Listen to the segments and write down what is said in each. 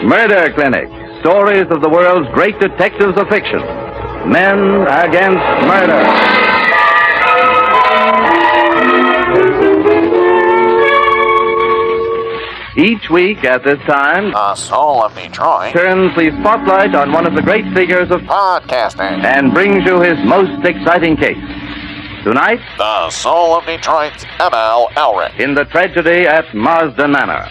Murder Clinic. Stories of the world's great detectives of fiction. Men Against Murder. Each week at this time, The Soul of Detroit turns the spotlight on one of the great figures of podcasting. and brings you his most exciting case. Tonight, The Soul of Detroit's M.L. Elric. in the tragedy at Marsden Manor.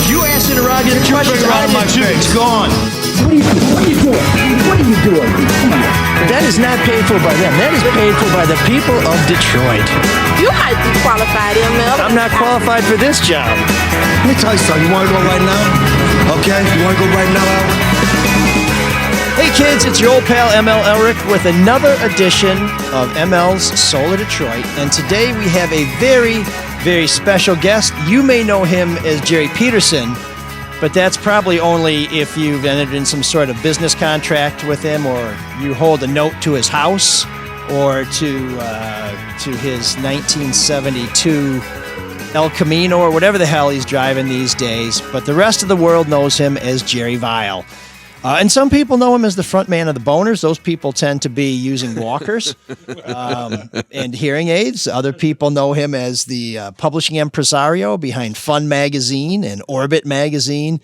You ass interrogative question around my face. It's gone. What are you doing? What are you doing? Come on. That is not paid for by them. That is paid for by the people of Detroit. You might be qualified, ML. I'm not qualified for this job. Let me tell you something. You want to go right now? Okay? You want to go right now, Al? Hey kids, it's your old pal ML Elric with another edition of ML's Soul of Detroit. And today we have a very, very special guest. You may know him as Jerry Peterson, but that's probably only if you've entered in some sort of business contract with him, or you hold a note to his house, or to his 1972 El Camino, or whatever the hell he's driving these days. But the rest of the world knows him as Jerry Vile. And some people know him as the front man of the Boners. Those people tend to be using walkers and hearing aids. Other people know him as the publishing impresario behind Fun Magazine and Orbit Magazine.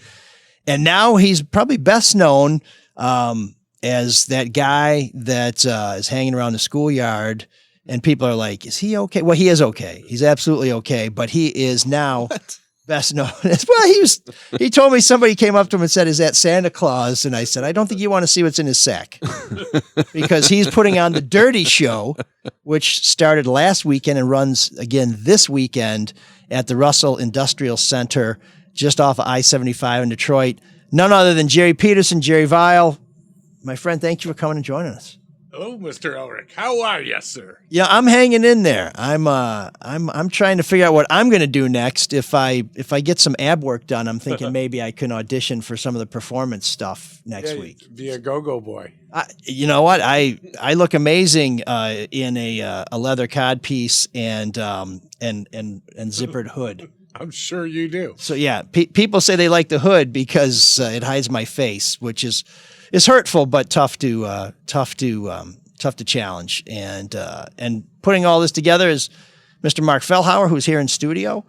And now he's probably best known as that guy that is hanging around the schoolyard. And people are like, is he okay? Well, he is okay. He's absolutely okay. But he is now... Best known as, well, he told me somebody came up to him and said, is that Santa Claus? And I said, I don't think you want to see what's in his sack, because he's putting on the Dirty Show, which started last weekend and runs again this weekend at the Russell Industrial Center, just off of I-75 in Detroit. None other than Jerry Peterson, Jerry Vile. My friend, thank you for coming and joining us. Hello, Mr. Elric. How are you, sir? Yeah, I'm hanging in there. I'm trying to figure out what I'm going to do next. If I get some ab work done, I'm thinking maybe I can audition for some of the performance stuff next week. Be a go-go boy. You know what? I look amazing in a leather codpiece and zippered hood. I'm sure you do. So yeah, people say they like the hood because it hides my face, which is hurtful but tough to challenge. And putting all this together is Mr. Mark Fellhauer, who's here in studio,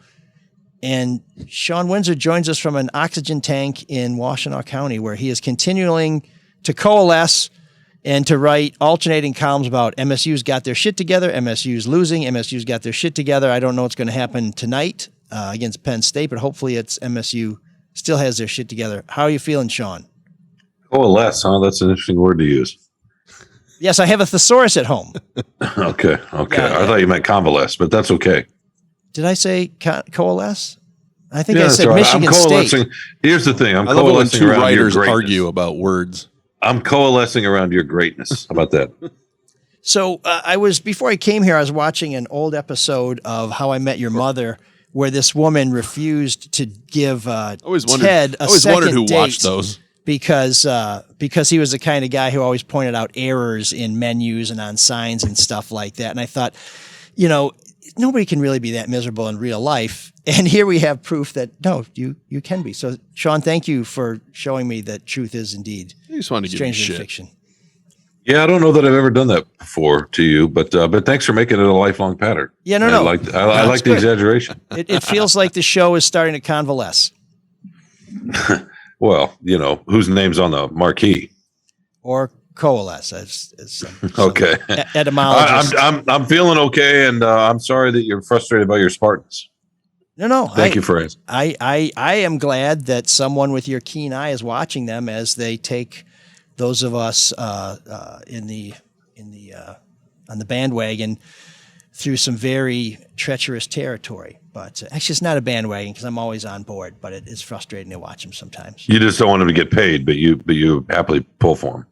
and Sean Windsor joins us from an oxygen tank in Washtenaw County, where he is continuing to coalesce and to write alternating columns about MSU's got their shit together, MSU's losing, MSU's got their shit together. I don't know what's going to happen tonight against Penn State, but hopefully it's MSU still has their shit together. How are you feeling, Sean? Coalesce, huh? That's an interesting word to use. Yes, I have a thesaurus at home. Okay. Yeah. I thought you meant convalesce, but that's okay. Did I say coalesce? I think Yeah, I said that's all right. Michigan I'm coalescing. State. Here's the thing. I'm I love it when coalescing two around your writers greatness. argue about words. I'm coalescing around your greatness. How about that? So before I came here, I was watching an old episode of How I Met Your Mother, where this woman refused to give Ted a second who date watched those. because he was the kind of guy who always pointed out errors in menus and on signs and stuff like that. And I thought, nobody can really be that miserable in real life. And here we have proof that, no, you can be. So, Sean, thank you for showing me that truth is indeed I just wanted to give you stranger than shit. fiction. Yeah, I don't know that I've ever done that before to you, but thanks for making it a lifelong pattern. Yeah, no. I like the good. exaggeration. It feels like the show is starting to convalesce. Well, whose name's on the marquee? Or coalesce, as some Okay. etymologist. I'm feeling okay, and I'm sorry that you're frustrated by your Spartans. No. Thank you for asking. I am glad that someone with your keen eye is watching them as they take those of us on the bandwagon through some very treacherous territory. But actually, it's not a bandwagon because I'm always on board. But it is frustrating to watch them sometimes. You just don't want them to get paid, but you happily pull for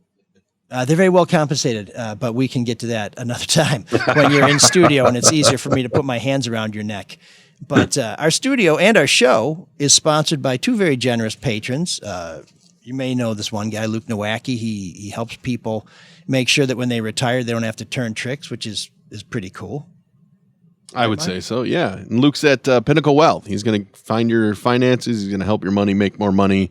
them. They're very well compensated, but we can get to that another time when you're in studio and it's easier for me to put my hands around your neck. But our studio and our show is sponsored by two very generous patrons, You may know this one guy, Luke Nowacki. He helps people make sure that when they retire, they don't have to turn tricks, which is pretty cool. I would say so, yeah. And Luke's at Pinnacle Wealth. He's going to find your finances. He's going to help your money make more money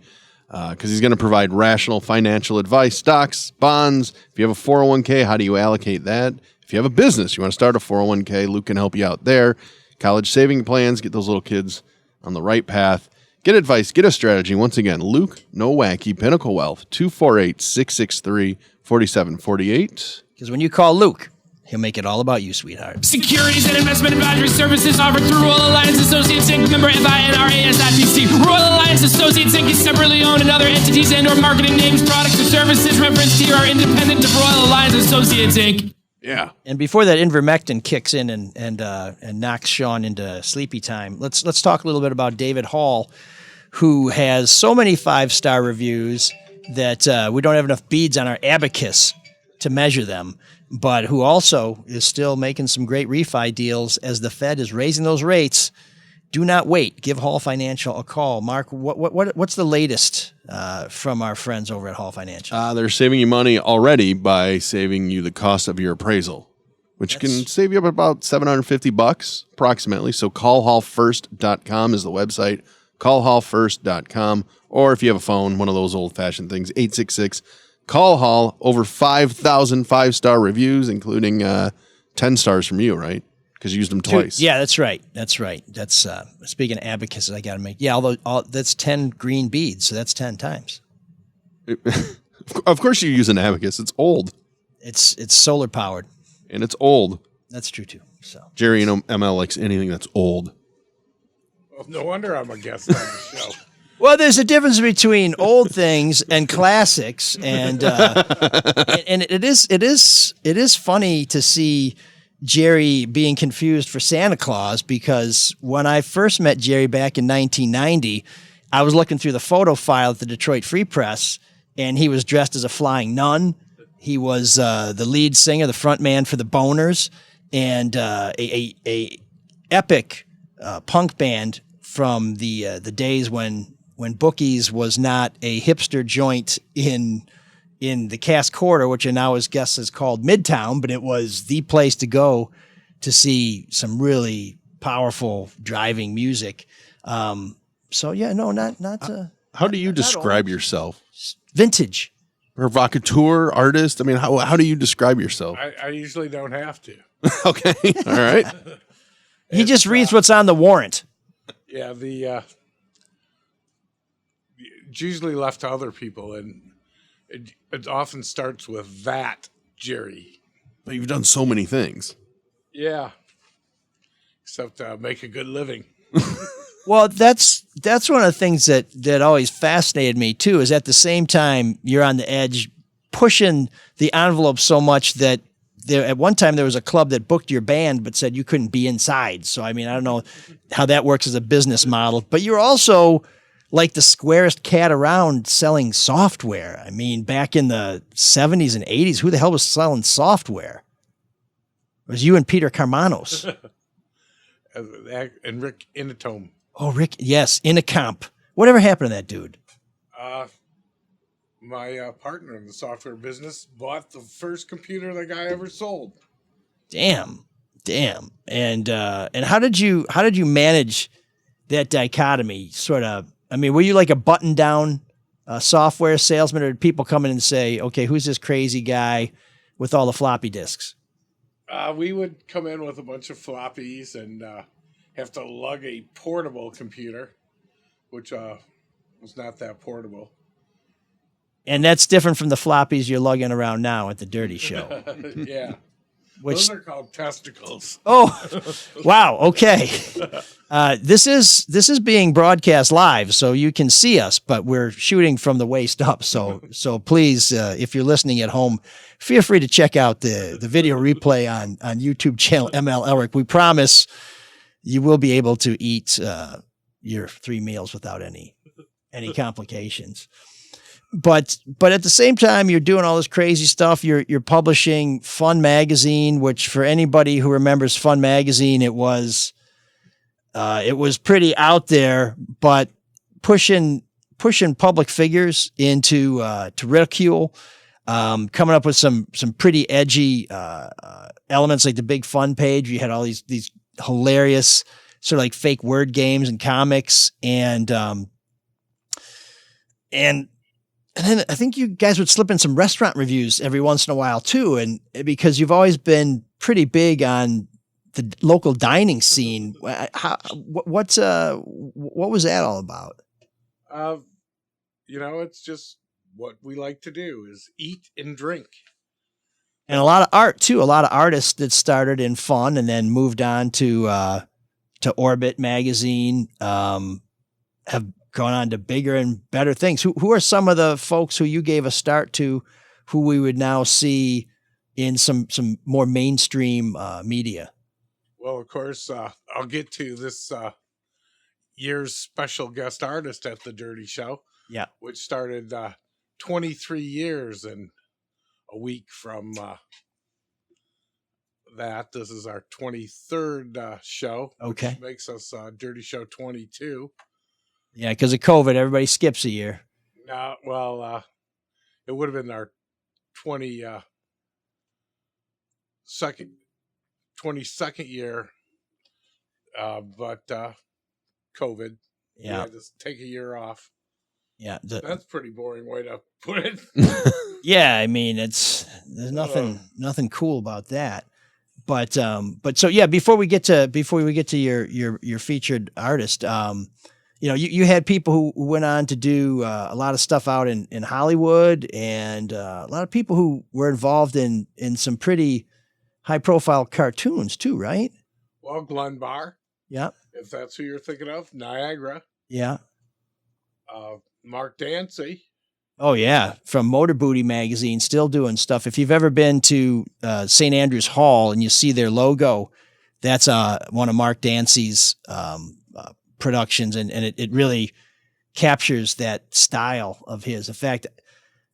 because he's going to provide rational financial advice, stocks, bonds. If you have a 401k, how do you allocate that? If you have a business, you want to start a 401k, Luke can help you out there. College saving plans, get those little kids on the right path. Get advice, get a strategy. Once again, Luke Nowacki, Pinnacle Wealth, 248-663-4748. Because when you call Luke, he'll make it all about you, sweetheart. Securities and investment advisory services offered through Royal Alliance Associates Inc. Member FINRAS.PC. Royal Alliance Associates Inc. is separately owned, and other entities and/or marketing names, products, or services referenced here are independent of Royal Alliance Associates Inc. Yeah. And before that ivermectin kicks in and knocks Sean into sleepy time, let's talk a little bit about David Hall, who has so many 5-star reviews that we don't have enough beads on our abacus to measure them, but who also is still making some great refi deals as the Fed is raising those rates. Do not wait. Give Hall Financial a call. Mark, what's the latest from our friends over at Hall Financial? They're saving you money already by saving you the cost of your appraisal, which can save you up about $750 approximately. So callhallfirst.com is the website, callhallfirst.com. Or if you have a phone, one of those old-fashioned things, 866-CALL-HALL. Over 5,000 5-star reviews, including 10 stars from you, right? Because you used them twice. Yeah, that's right. That's speaking of abacuses, I got to make. Yeah, although that's 10 green beads, so that's 10 times. Of course you use an abacus. It's old. It's solar powered. And it's old. That's true too. So Jerry and ML likes anything that's old. Well, no wonder I'm a guest on the show. Well, there's a difference between old things and classics, and it is funny to see Jerry being confused for Santa Claus, because when I first met Jerry back in 1990, I was looking through the photo file at the Detroit Free Press, and he was dressed as a flying nun. He was the lead singer, the front man for the Boners, and a epic punk band from the days when Bookie's was not a hipster joint in the Cass Quarter, which I now guess is called Midtown, but it was the place to go to see some really powerful driving music. So yeah, no, not. How do you describe yourself? Vintage. Provocateur, artist. I mean, how do you describe yourself? I usually don't have to. Okay, all right. He just reads what's on the warrant. Yeah, it's usually left to other people, and it often starts with that, Jerry. But you've done so many things. Yeah. Except make a good living. Well, that's one of the things that always fascinated me too, is at the same time you're on the edge pushing the envelope so much that at one time there was a club that booked your band but said you couldn't be inside. So, I mean, I don't know how that works as a business model, but you're also like the squarest cat around selling software. I mean, back in the 70s and 80s, who the hell was selling software? It was you and Peter Carmanos. And Rick Inatome. Oh, Rick, yes, Inacomp. Whatever happened to that dude? My partner in the software business bought the first computer the guy ever sold. Damn. And how did you manage that dichotomy? Sort of. I mean, were you like a button down software salesman, or did people come in and say, "Okay, who's this crazy guy with all the floppy disks?" We would come in with a bunch of floppies and have to lug a portable computer, which was not that portable. And that's different from the floppies you're lugging around now at the Dirty Show. Yeah. Those are called testicles. Oh, wow. Okay. This is being broadcast live, so you can see us, but we're shooting from the waist up. So please, if you're listening at home, feel free to check out the video replay on YouTube channel ML Elric. We promise you will be able to eat your 3 meals without any complications. But at the same time, you're doing all this crazy stuff. You're publishing Fun Magazine, which for anybody who remembers Fun Magazine, it was pretty out there, but pushing pushing public figures into to ridicule, coming up with some pretty edgy elements, like the Big Fun page. You had all these hilarious sort of like fake word games and comics, and then I think you guys would slip in some restaurant reviews every once in a while too, and because you've always been pretty big on the local dining scene. What was that all about? It's just what we like to do is eat and drink. And a lot of art too. A lot of artists that started in fun and then moved on to Orbit magazine, have gone on to bigger and better things. Who are some of the folks who you gave a start to, who we would now see in some more mainstream media? Well, of course, I'll get to this year's special guest artist at the Dirty Show. Yeah. Which started 23 years and a week from that. This is our 23rd show. Okay. Which makes us Dirty Show 22. Yeah, because of COVID, everybody skips a year. It would have been our 22nd year, but COVID. Yeah. We had to take a year off. Yeah. That's a pretty boring way to put it. Yeah, I mean, there's nothing cool about that. But so yeah, before we get to your featured artist, you had people who went on to do a lot of stuff out in Hollywood, and a lot of people who were involved in some pretty high profile cartoons too, right? Well, Glenn Barr. Yeah. If that's who you're thinking of, Niagara. Yeah. Mark Dancy. Oh yeah, from Motor Booty magazine, still doing stuff. If you've ever been to St. Andrews Hall and you see their logo, that's one of Mark Dancy's productions, and it really captures that style of his. In fact,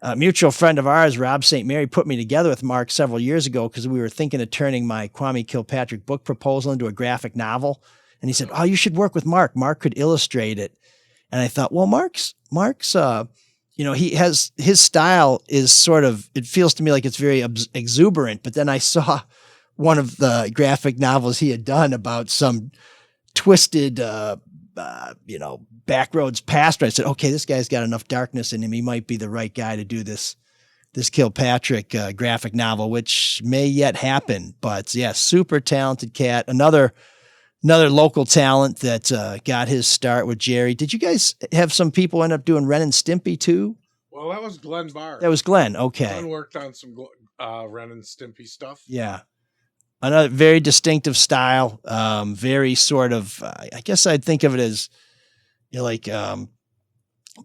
a mutual friend of ours, Rob St. Mary, put me together with Mark several years ago because we were thinking of turning my Kwame Kilpatrick book proposal into a graphic novel. And he said, "Oh, you should work with Mark. Mark could illustrate it." And I thought, well, Mark's he has, his style is sort of, it feels to me like it's very exuberant. But then I saw one of the graphic novels he had done about some twisted, backroads pastor. I said, okay, this guy's got enough darkness in him. He might be the right guy to do this Kilpatrick graphic novel, which may yet happen. But yeah, super talented cat. Another local talent that got his start with Jerry. Did you guys have some people end up doing Ren and Stimpy too? Well, that was Glenn Barr. That was Glenn. Okay. Glenn worked on some Ren and Stimpy stuff. Yeah. Another very distinctive style. Very sort of, I guess I'd think of it as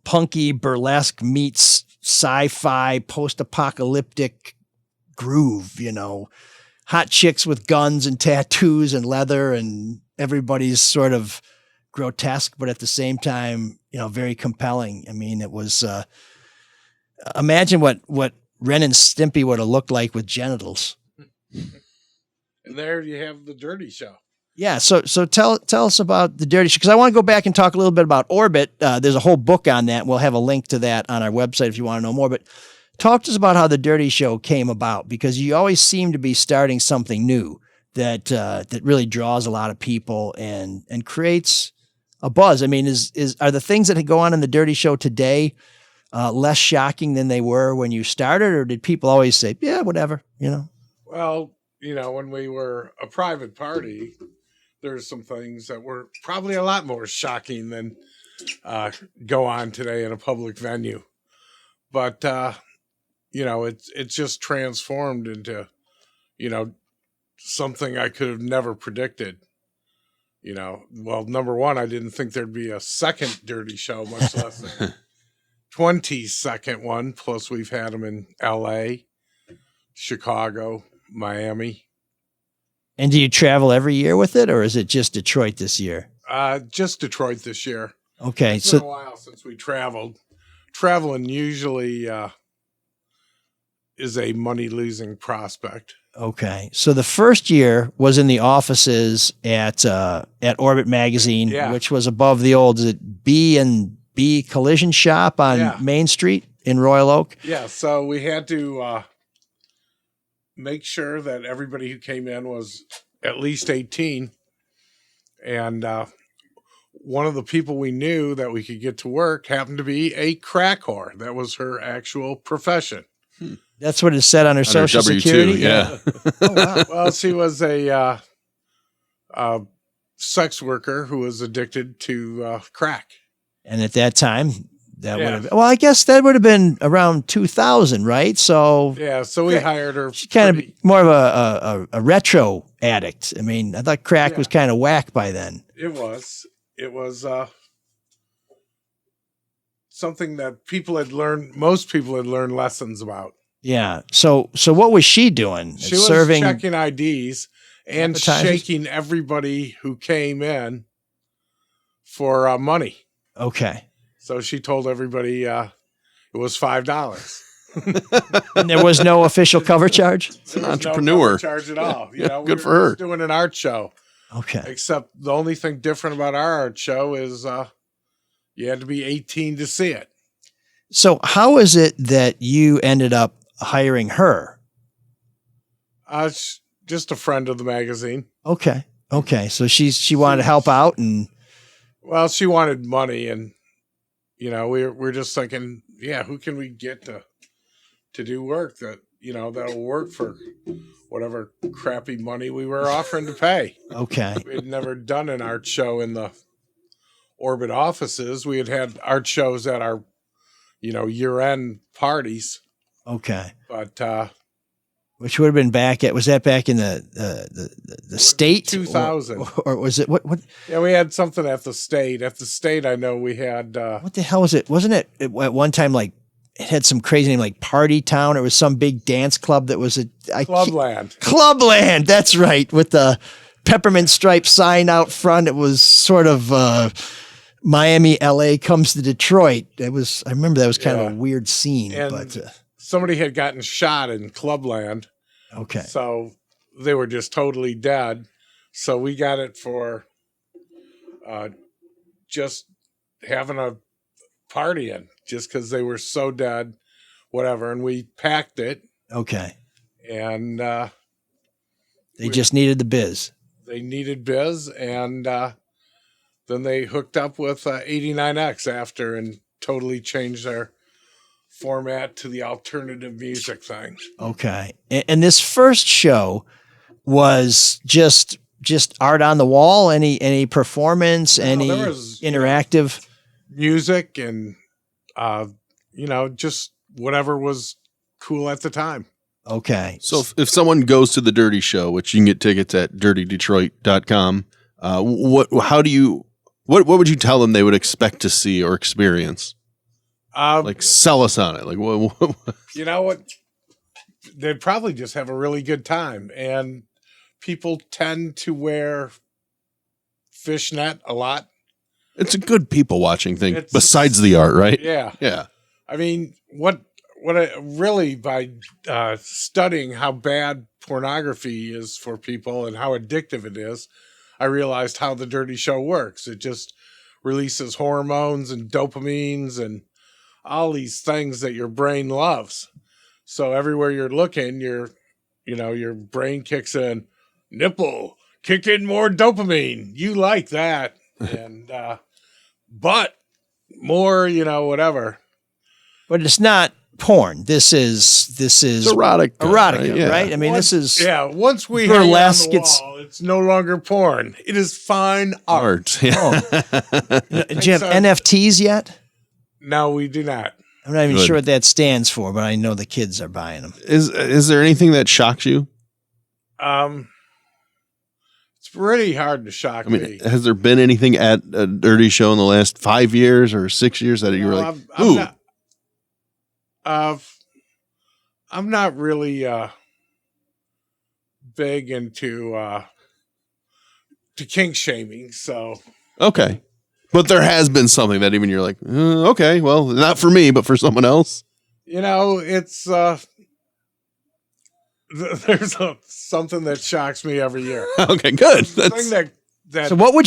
punky burlesque meets sci-fi post-apocalyptic groove, hot chicks with guns and tattoos and leather, and everybody's sort of grotesque, but at the same time, very compelling. I mean, it was, imagine what Ren and Stimpy would have looked like with genitals. And there you have the Dirty Show. Yeah. So tell us about the Dirty Show, because I want to go back and talk a little bit about Orbit. There's a whole book on that. We'll have a link to that on our website if you want to know more, but talk to us about how the Dirty Show came about, because you always seem to be starting something new that really draws a lot of people and creates a buzz. I mean, are the things that go on in the Dirty Show today less shocking than they were when you started, or did people always say, yeah, whatever, Well, when we were a private party, there's some things that were probably a lot more shocking than go on today in a public venue. But it's just transformed into, something I could have never predicted. Well, number one, I didn't think there'd be a second Dirty Show, much less a 22nd one. Plus, we've had them in L.A., Chicago, Miami. And do you travel every year with it, or is it just Detroit this year? Just Detroit this year. Okay. It's been a while since we traveled. Traveling usually is a money-losing prospect. Okay. So the first year was in the offices at Orbit Magazine, which was above the old, is it B and B Collision Shop on Yeah. Main Street in Royal Oak. Yeah, so we had to make sure that everybody who came in was at least 18. And one of the people we knew that we could get to work happened to be a crack whore. That was her actual profession. That's what it said on her social W2, security. yeah. Oh, wow. Well, she was a sex worker who was addicted to crack. And at that time, that Yeah. would have been, well, I guess that would have been around 2000, right? So Yeah, so we hired her. she's kind pretty- of more of a retro addict. I mean, I thought crack Yeah. was kind of whack by then. It was something that most people had learned lessons about. Yeah. So what was she doing? She was Serving checking IDs and appetizers? shaking everybody who came in for money. Okay. So she told everybody it was $5. And there was no official cover charge? It's an There was no entrepreneur. cover charge at all. You know, Good we for were her. just doing an art show. Okay. Except the only thing different about our art show is you had to be 18 to see it. So how is it that you ended up hiring her? Just a friend of the magazine. Okay. Okay. So she wanted to help out and Well, she wanted money, and we're just thinking, yeah, who can we get to do work that'll work for whatever crappy money we were offering to pay. okay. We had never done an art show in the Orbit offices. We had art shows at our year-end parties, Okay. but Which would have been back at, was that back in the state? 2000. Or was it, what yeah, we had something at the state. At the state, I know we had what the hell was it? Wasn't it at one time like, it had some crazy name like Party Town? It was some big dance club that was Clubland. Clubland, that's right, with the peppermint stripe sign out front. It was sort of Miami, LA comes to Detroit. I remember that was kind of a weird scene. And but somebody had gotten shot in Clubland. okay. So they were just totally dead. So we got it for just having a partying, just because they were so dead, whatever. And we packed it, Okay. and They just needed the biz. they needed biz, and then they hooked up with 89X after and totally changed their format to the alternative music thing. Okay. And this first show was just art on the wall, any performance, any there was, interactive. Music and just whatever was cool at the time. Okay. So if someone goes to the Dirty Show, which you can get tickets at dirtydetroit.com, what would you tell them they would expect to see or experience? Like sell us on it. Like what? You know what? They'd probably just have a really good time. And people tend to wear fishnet a lot. It's a good people watching thing It's- besides the art, right? Yeah. Yeah. I mean, what I really, by studying how bad pornography is for people and how addictive it is, I realized how the Dirty Show works. It just releases hormones and dopamines and all these things that your brain loves. So everywhere you're looking, your brain kicks in, nipple, kick in more dopamine. You like that. And, but more, whatever. But it's not porn. This is It's erotic. erotica, Yeah. right? I mean, this is Once we hang it on burlesque, the wall, it's no longer porn. It is fine art. Art. Yeah. Do you have so. NFTs yet? No, we do not. I'm not even Good. sure what that stands for, but I know the kids are buying them. Is there anything that shocks you? It's pretty hard to shock I mean, me. has there been anything at a Dirty Show in the last 5 years or 6 years that you were like, ooh, I'm not really big into to kink shaming, so okay. But there has been something that even you're like, okay, well, not for me, but for someone else. it's there's something that shocks me every year. Okay, good. The thing that So what would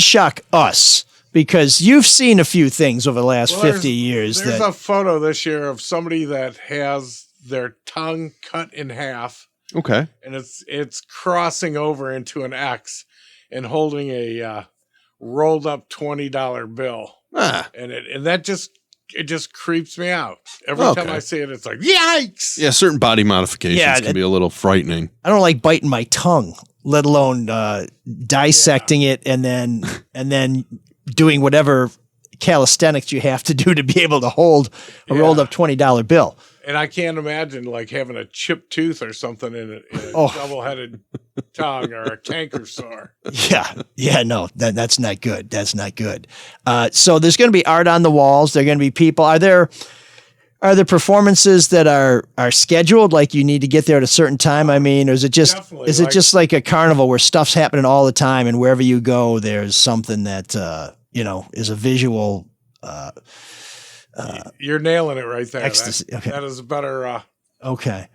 shock us because you've seen a few things over the last Well, 50 years. There's that a photo this year of somebody that has their tongue cut in half, Okay. and it's crossing over into an X, and holding a rolled up $20 bill, and that just creeps me out every time I see it. It's like, yikes! Yeah, certain body modifications can be a little frightening. I don't like biting my tongue, let alone dissecting it and then doing whatever calisthenics you have to do to be able to hold a rolled up $20 bill. And I can't imagine like having a chipped tooth or something in a double-headed tongue or a canker sore. Yeah, no, that's not good. That's not good. So there's going to be art on the walls. There are going to be people. Are there performances that are scheduled? Like you need to get there at a certain time? I mean, or is it just just like a carnival where stuff's happening all the time, and wherever you go, there's something that is a visual. You're nailing it right there. Ecstasy. Okay. That is a better. Okay.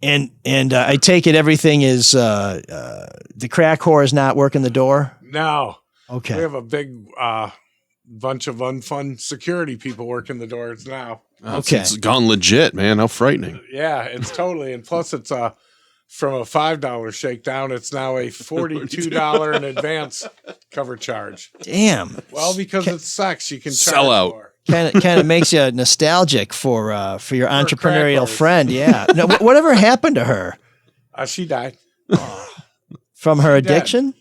And I take it everything is the crack whore is not working the door? No. Okay. We have a big bunch of unfun security people working the doors now. Okay. It's gone legit, man. How frightening. Yeah, it's totally. And plus it's from a $5 shakedown, it's now a $42 in advance cover charge. Damn. Well, because it's sex, you can sell out. More. Kind of makes you nostalgic for your entrepreneurial friend. Yeah. No, whatever happened to her? She died. From her addiction?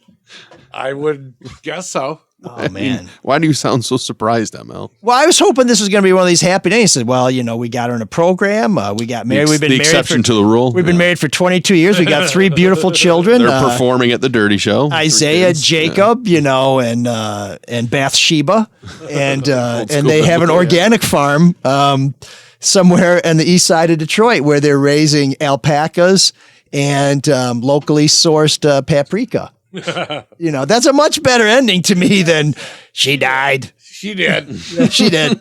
I would guess so. Oh, man. Why do you sound so surprised, ML? Well, I was hoping this was going to be one of these happy days. He said, well, we got her in a program. We got married. We've been the married exception to the rule. We've been married for 22 years. We got 3 beautiful children. They're performing at the Dirty Show. Isaiah, Jacob, and Bathsheba, and they have an organic farm somewhere on the east side of Detroit where they're raising alpacas and locally sourced paprika. That's a much better ending to me than she died. She did. She did.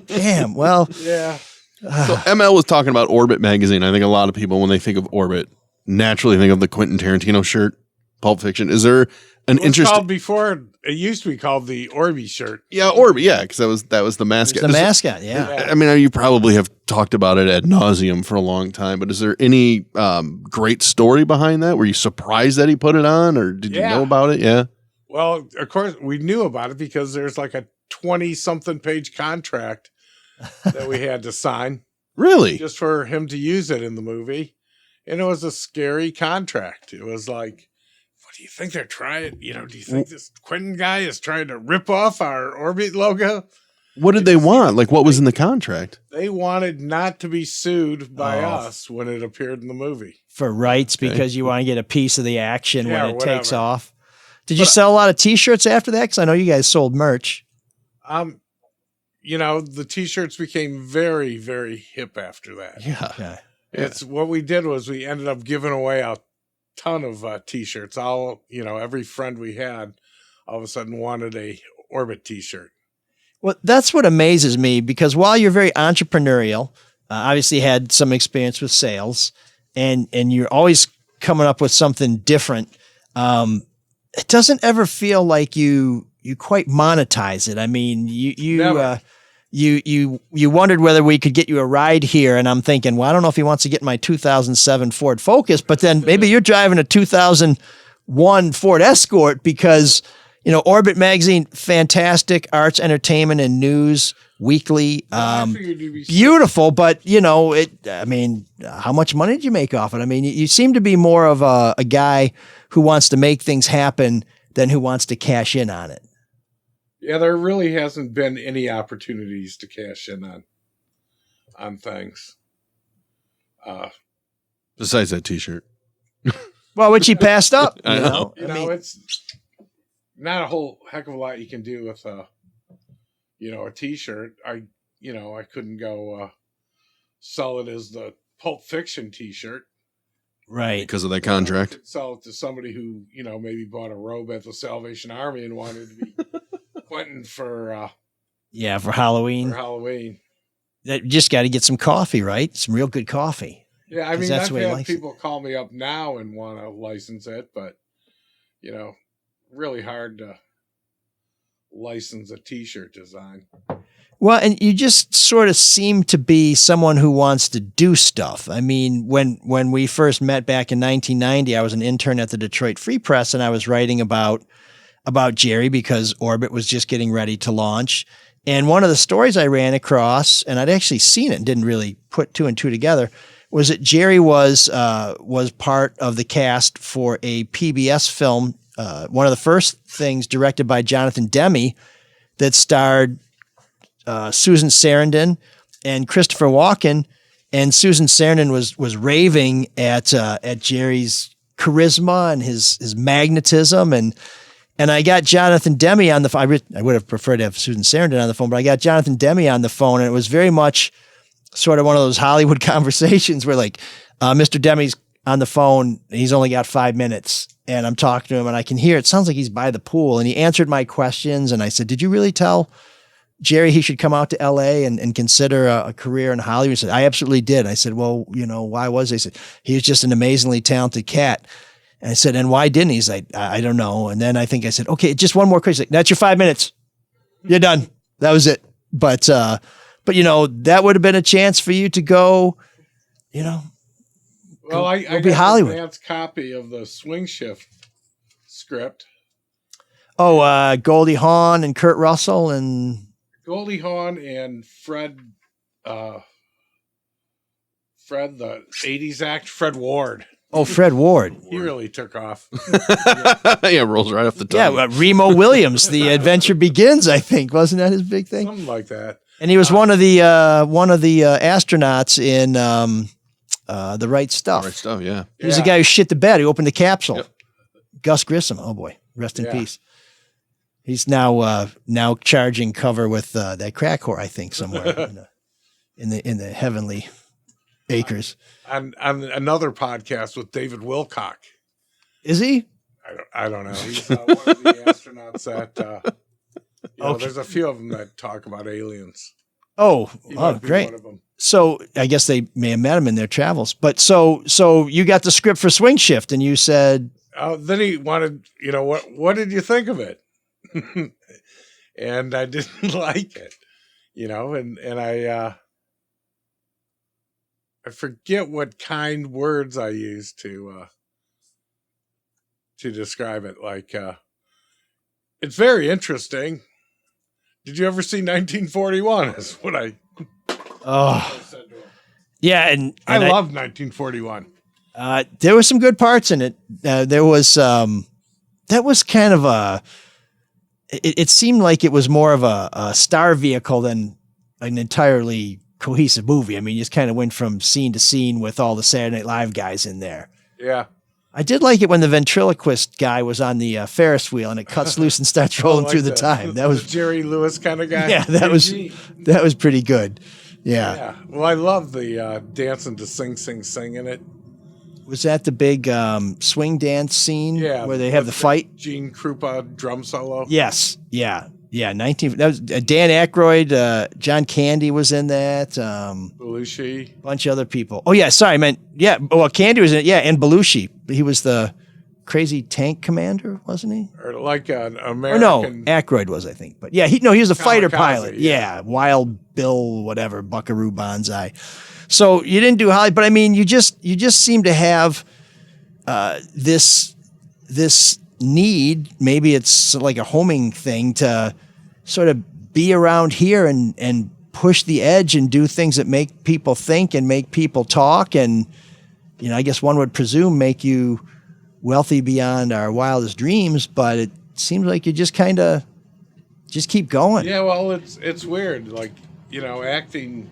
Damn. Well, yeah. So ML was talking about Orbit magazine. I think a lot of people, when they think of Orbit, naturally think of the Quentin Tarantino shirt, Pulp Fiction. Is there an interesting? Before it used to be called the Orby shirt. Yeah, Orby. Yeah, because that was the mascot. The mascot. Yeah. I mean, you probably have talked about it ad nauseum for a long time, but is there any great story behind that? Were you surprised that he put it on, or did you know about it? Yeah. Well, of course, we knew about it because there's like a 20-something page contract that we had to sign. Really? Just for him to use it in the movie. And it was a scary contract. It was like, what do you think they're trying? Do you think this Quentin guy is trying to rip off our Orbit logo? What did they want? Like, what was in the contract? They wanted not to be sued by us when it appeared in the movie. For rights, because you want to get a piece of the action when it takes whatever. off. Did you sell a lot of T-shirts after that? Because I know you guys sold merch. The T-shirts became very, very hip after that. Yeah. Okay. It's what we did was we ended up giving away a ton of T-shirts. Every friend we had all of a sudden wanted a Orbit T-shirt. Well, that's what amazes me, because while you're very entrepreneurial, obviously had some experience with sales, and you're always coming up with something different. It doesn't ever feel like you quite monetize it. I mean, you wondered whether we could get you a ride here, and I'm thinking, well, I don't know if he wants to get my 2007 Ford Focus, but then maybe you're driving a 2001 Ford Escort, because Orbit magazine, fantastic arts, entertainment, and news weekly, beautiful. But how much money did you make off it? I mean, you seem to be more of a guy who wants to make things happen than who wants to cash in on it. Yeah, there really hasn't been any opportunities to cash in on things. Besides that T-shirt. Well, which he passed up. I know. It's not a whole heck of a lot you can do with a T-shirt. I couldn't go sell it as the Pulp Fiction T-shirt. Right. Because of that contract. I could sell it to somebody who, maybe bought a robe at the Salvation Army and wanted to be Quentin for Halloween. That you just got to get some coffee, right? Some real good coffee. Yeah, I mean, I've had people call me up now and want to license it, but, really hard to license a T-shirt design. Well, and you just sort of seem to be someone who wants to do stuff. I mean, when we first met back in 1990, I was an intern at the Detroit Free Press, and I was writing about Jerry because Orbit was just getting ready to launch. And one of the stories I ran across, and I'd actually seen it and didn't really put two and two together, was that Jerry was part of the cast for a PBS film, one of the first things directed by Jonathan Demme that starred Susan Sarandon and Christopher Walken. And Susan Sarandon was raving at Jerry's charisma and his magnetism, and I got Jonathan Demme on the phone. I would have preferred to have Susan Sarandon on the phone, but I got Jonathan Demme on the phone, and it was very much sort of one of those Hollywood conversations where, like, Mr. Demme's on the phone, and he's only got 5 minutes, and I'm talking to him, and I can hear it sounds like he's by the pool, and he answered my questions, and I said, "Did you really tell Jerry he should come out to LA and consider a career in Hollywood?" He said, "I absolutely did." I said, "Well, why was he?" He said, "He was just an amazingly talented cat." And I said, "And why didn't he?" He's like, I don't know. And then I think I said, "Okay, just one more question." Like, "That's your 5 minutes. You're done." That was it. But that would have been a chance for you to go, Well, I be got Hollywood. an advance copy of the Swing Shift script. Oh, Goldie Hawn and Kurt Russell and Goldie Hawn and Fred, the 80s act, Fred Ward. Oh, Fred Ward. He really took off. Yeah, rolls right off the tongue. Yeah, Remo Williams, The Adventure Begins, I think. Wasn't that his big thing? Something like that. And he was one of the astronauts in The Right Stuff. Right stuff, yeah. He was the guy who shit the bed. He opened the capsule. Yep. Gus Grissom. Oh boy, rest in peace. He's now charging cover with that crack whore, I think, somewhere in the heavenly acres. On another podcast with David Wilcock. Is he? I don't know. He's one of the astronauts that. There's a few of them that talk about aliens. Oh, He might be great. one of them. So I guess they may have met him in their travels. But so you got the script for Swing Shift, and you said. Then he wanted, what did you think of it? And I didn't like it, and I forget what kind words I used to describe it. Like, it's very interesting. Did you ever see 1941? Is what I said to him. Yeah, and I love 1941. There were some good parts in it. There was that was kind of a. It seemed like it was more of a star vehicle than an entirely cohesive movie. I mean, you just kind of went from scene to scene with all the Saturday Night Live guys in there. Yeah. I did like it when the ventriloquist guy was on the Ferris wheel and it cuts loose and starts rolling through the time. That was the Jerry Lewis kind of guy. Yeah, that was pretty good. Yeah. Well, I love the dancing to Sing Sing Sing in it. Was that the big swing dance scene where they have the fight? Gene Krupa drum solo. Yes. Yeah. Yeah. That was Dan Aykroyd, John Candy was in that. Belushi. Bunch of other people. Oh yeah, sorry, I meant well, Candy was in it, and Belushi. He was the crazy tank commander, wasn't he? Or like an American. Or no, Aykroyd was, I think. But yeah, he was a fighter pilot. Yeah. Wild Bill, whatever, Buckaroo Banzai. So you didn't do Hollywood, but I mean, you just seem to have this need. Maybe it's like a homing thing to sort of be around here and push the edge and do things that make people think and make people talk, and I guess one would presume make you wealthy beyond our wildest dreams. But it seems like you just kind of just keep going. Yeah, well, it's weird. Like, acting.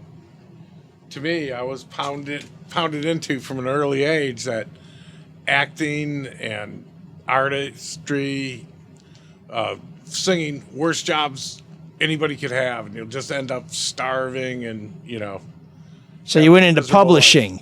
To me, I was pounded into from an early age that acting and artistry, singing, worst jobs anybody could have, and you'll just end up starving, and So you went into publishing.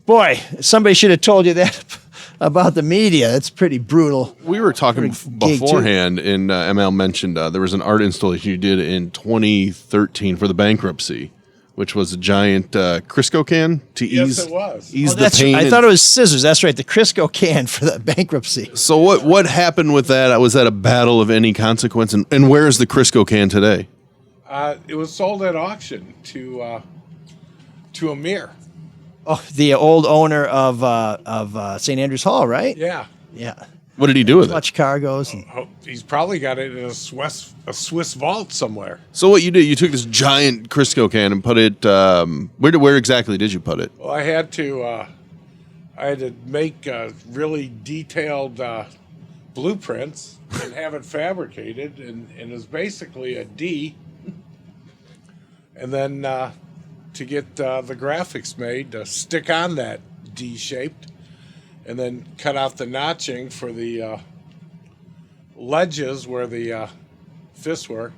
Boy, somebody should have told you that about the media. That's pretty brutal. We were talking beforehand, and ML mentioned there was an art installation you did in 2013 for the bankruptcy, which was a giant Crisco can to Yes, it was. ease the That's pain. I thought it was scissors. That's right. The Crisco can for the bankruptcy. So what happened with that? Was that a battle of any consequence? And where is the Crisco can today? It was sold at auction to Amir. Oh, the old owner of St. Andrews Hall, right? Yeah. Yeah. What did he do with it? Clutch cargoes. And, He's probably got it in a Swiss vault somewhere. So what you did? You took this giant Crisco can and put it. Where exactly did you put it? Well, I had to make really detailed blueprints and have it fabricated, and it was basically a D. And then to get the graphics made to stick on that D-shaped, and then cut out the notching for the ledges where the fists were.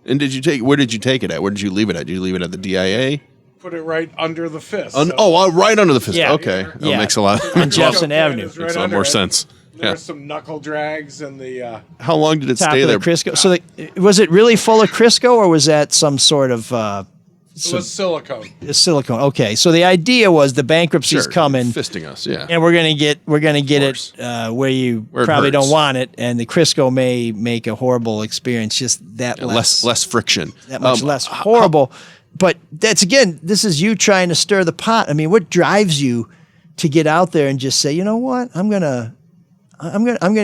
And where did you take it at? Where did you leave it at? Did you leave it at the DIA? Put it right under the fist. Right under the fist. Yeah. Okay. Yeah. That makes a lot. On Jefferson Avenue. Right Makes a lot under more it. sense. There Yeah. were some knuckle drags in the. How long did it top stay of there? the Crisco. So was it really full of Crisco, or was that some sort of It was silicone. silicone? Okay, so the idea was the bankruptcy's Sure, coming, fisting us. Yeah. and we're gonna get course. it where you Where it probably hurts. don't want it, and the Crisco may make a horrible experience. Just that less friction. that much less horrible. But that's again, this is you trying to stir the pot. I mean, what drives you to get out there and just say, you know what, I'm gonna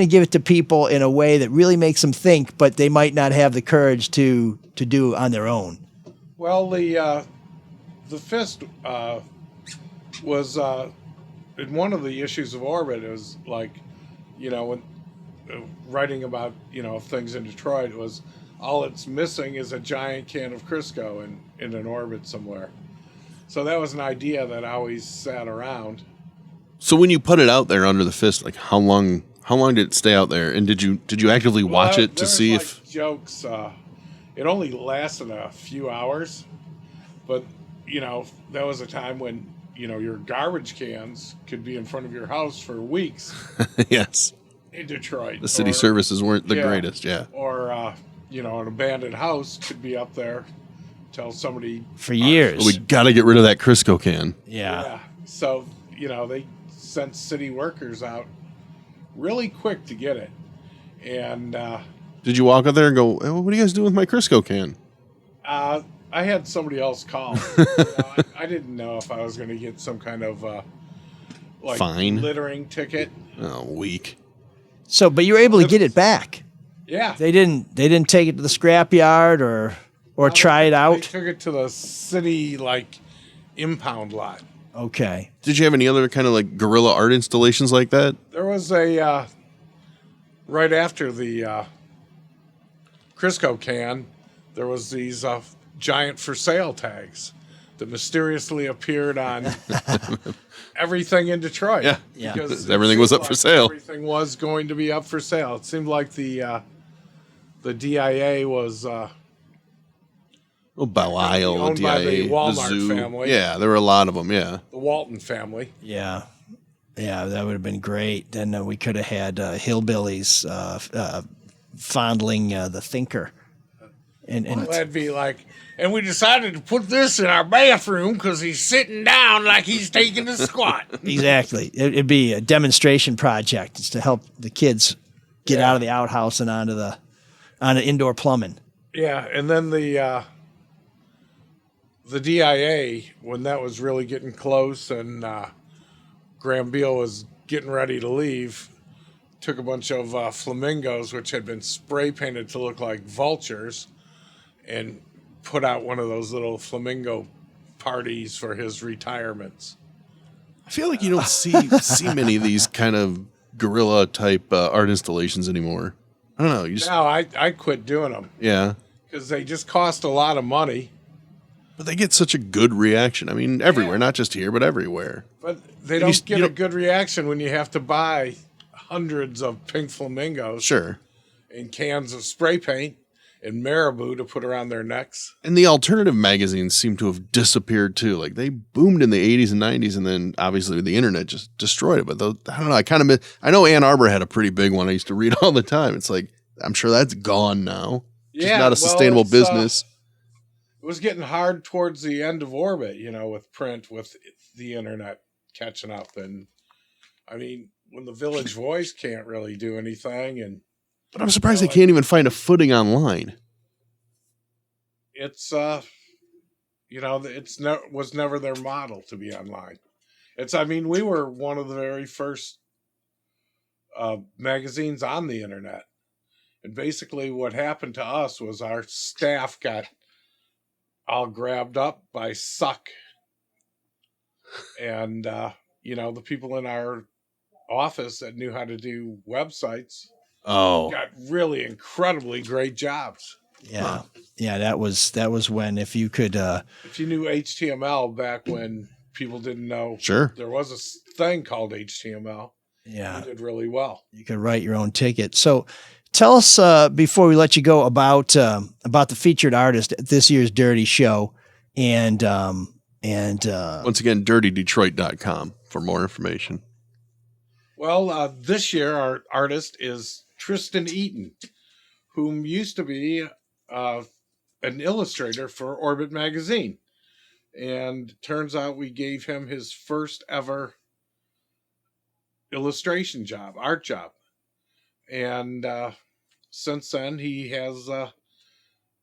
give it to people in a way that really makes them think, but they might not have the courage to do on their own. Well, the fist was in one of the issues of Orbit. It was like, when writing about things in Detroit, it was all it's missing is a giant can of Crisco in an Orbit somewhere. So that was an idea that I always sat around. So when you put it out there under the fist, like how long did it stay out there? And did you actively watch it to see if jokes? It only lasted a few hours, but that was a time when your garbage cans could be in front of your house for weeks yes, in Detroit. the city services weren't the greatest. Yeah. Or an abandoned house could be up there till somebody For years. We got to get rid of that Crisco can. Yeah. So they sent city workers out really quick to get it, and Did you walk out there and go, hey, what are you guys doing with my Crisco can? I had somebody else call. I didn't know if I was going to get some kind of fine, littering ticket. Oh, weak. So, but you were able to get it back. Yeah, They didn't take it to the scrapyard or try it They out. took it to the city impound lot. Okay. Did you have any other kind of guerrilla art installations like that? There was a right after the Crisco can, there was these giant for sale tags that mysteriously appeared on everything in Detroit. Yeah. Yeah. Because Everything it was seemed up for like sale. Everything was going to be up for sale. It seemed like the DIA was Belle-Isle, owned DIA, by the Walmart zoo. family. Yeah, there were a lot of them. Yeah. the Walton family. Yeah. Yeah, that would have been great. Then we could have had hillbillies fondling the thinker. And That'd be and we decided to put this in our bathroom because he's sitting down like he's taking a squat. exactly. It'd be a demonstration project. It's to help the kids get out of the outhouse and onto indoor plumbing. Yeah, and then the DIA, when that was really getting close and Graham Beale was getting ready to leave, took a bunch of flamingos, which had been spray painted to look like vultures, and put out one of those little flamingo parties for his retirements. I feel like you don't see many of these kind of guerrilla type art installations anymore. I don't know. You just, Now, I quit doing them yeah. because they just cost a lot of money. But they get such a good reaction. I mean, everywhere, not just here, but everywhere. But they And don't you get don't- a good reaction when you have to buy hundreds of pink flamingos Sure. and cans of spray paint and marabou to put around their necks. And the alternative magazines seem to have disappeared too. Like they boomed in the 80s and 90s, and then obviously the internet just destroyed it. But those, I don't know. I know Ann Arbor had a pretty big one I used to read all the time. It's like, I'm sure that's gone now. Just not a sustainable business. it was getting hard towards the end of Orbit, with print, with the internet catching up. And I mean, when the Village Voice can't really do anything, But I'm surprised they can't even find a footing online. it's was never their model to be online. We were one of the very first magazines on the internet, and basically what happened to us was our staff got all grabbed up by Suck, and the people in our office that knew how to do websites got really incredibly great jobs. Yeah. Yeah, that was when, if you could If you knew HTML back when people didn't know Sure. there was a thing called HTML, yeah, you did really well. you could write your own ticket. So tell us before we let you go about the featured artist at this year's Dirty Show, and Once again, dirtydetroit.com for more information. Well, this year our artist is Tristan Eaton, whom used to be an illustrator for Orbit magazine. And turns out we gave him his first ever illustration job, art job. And since then, he has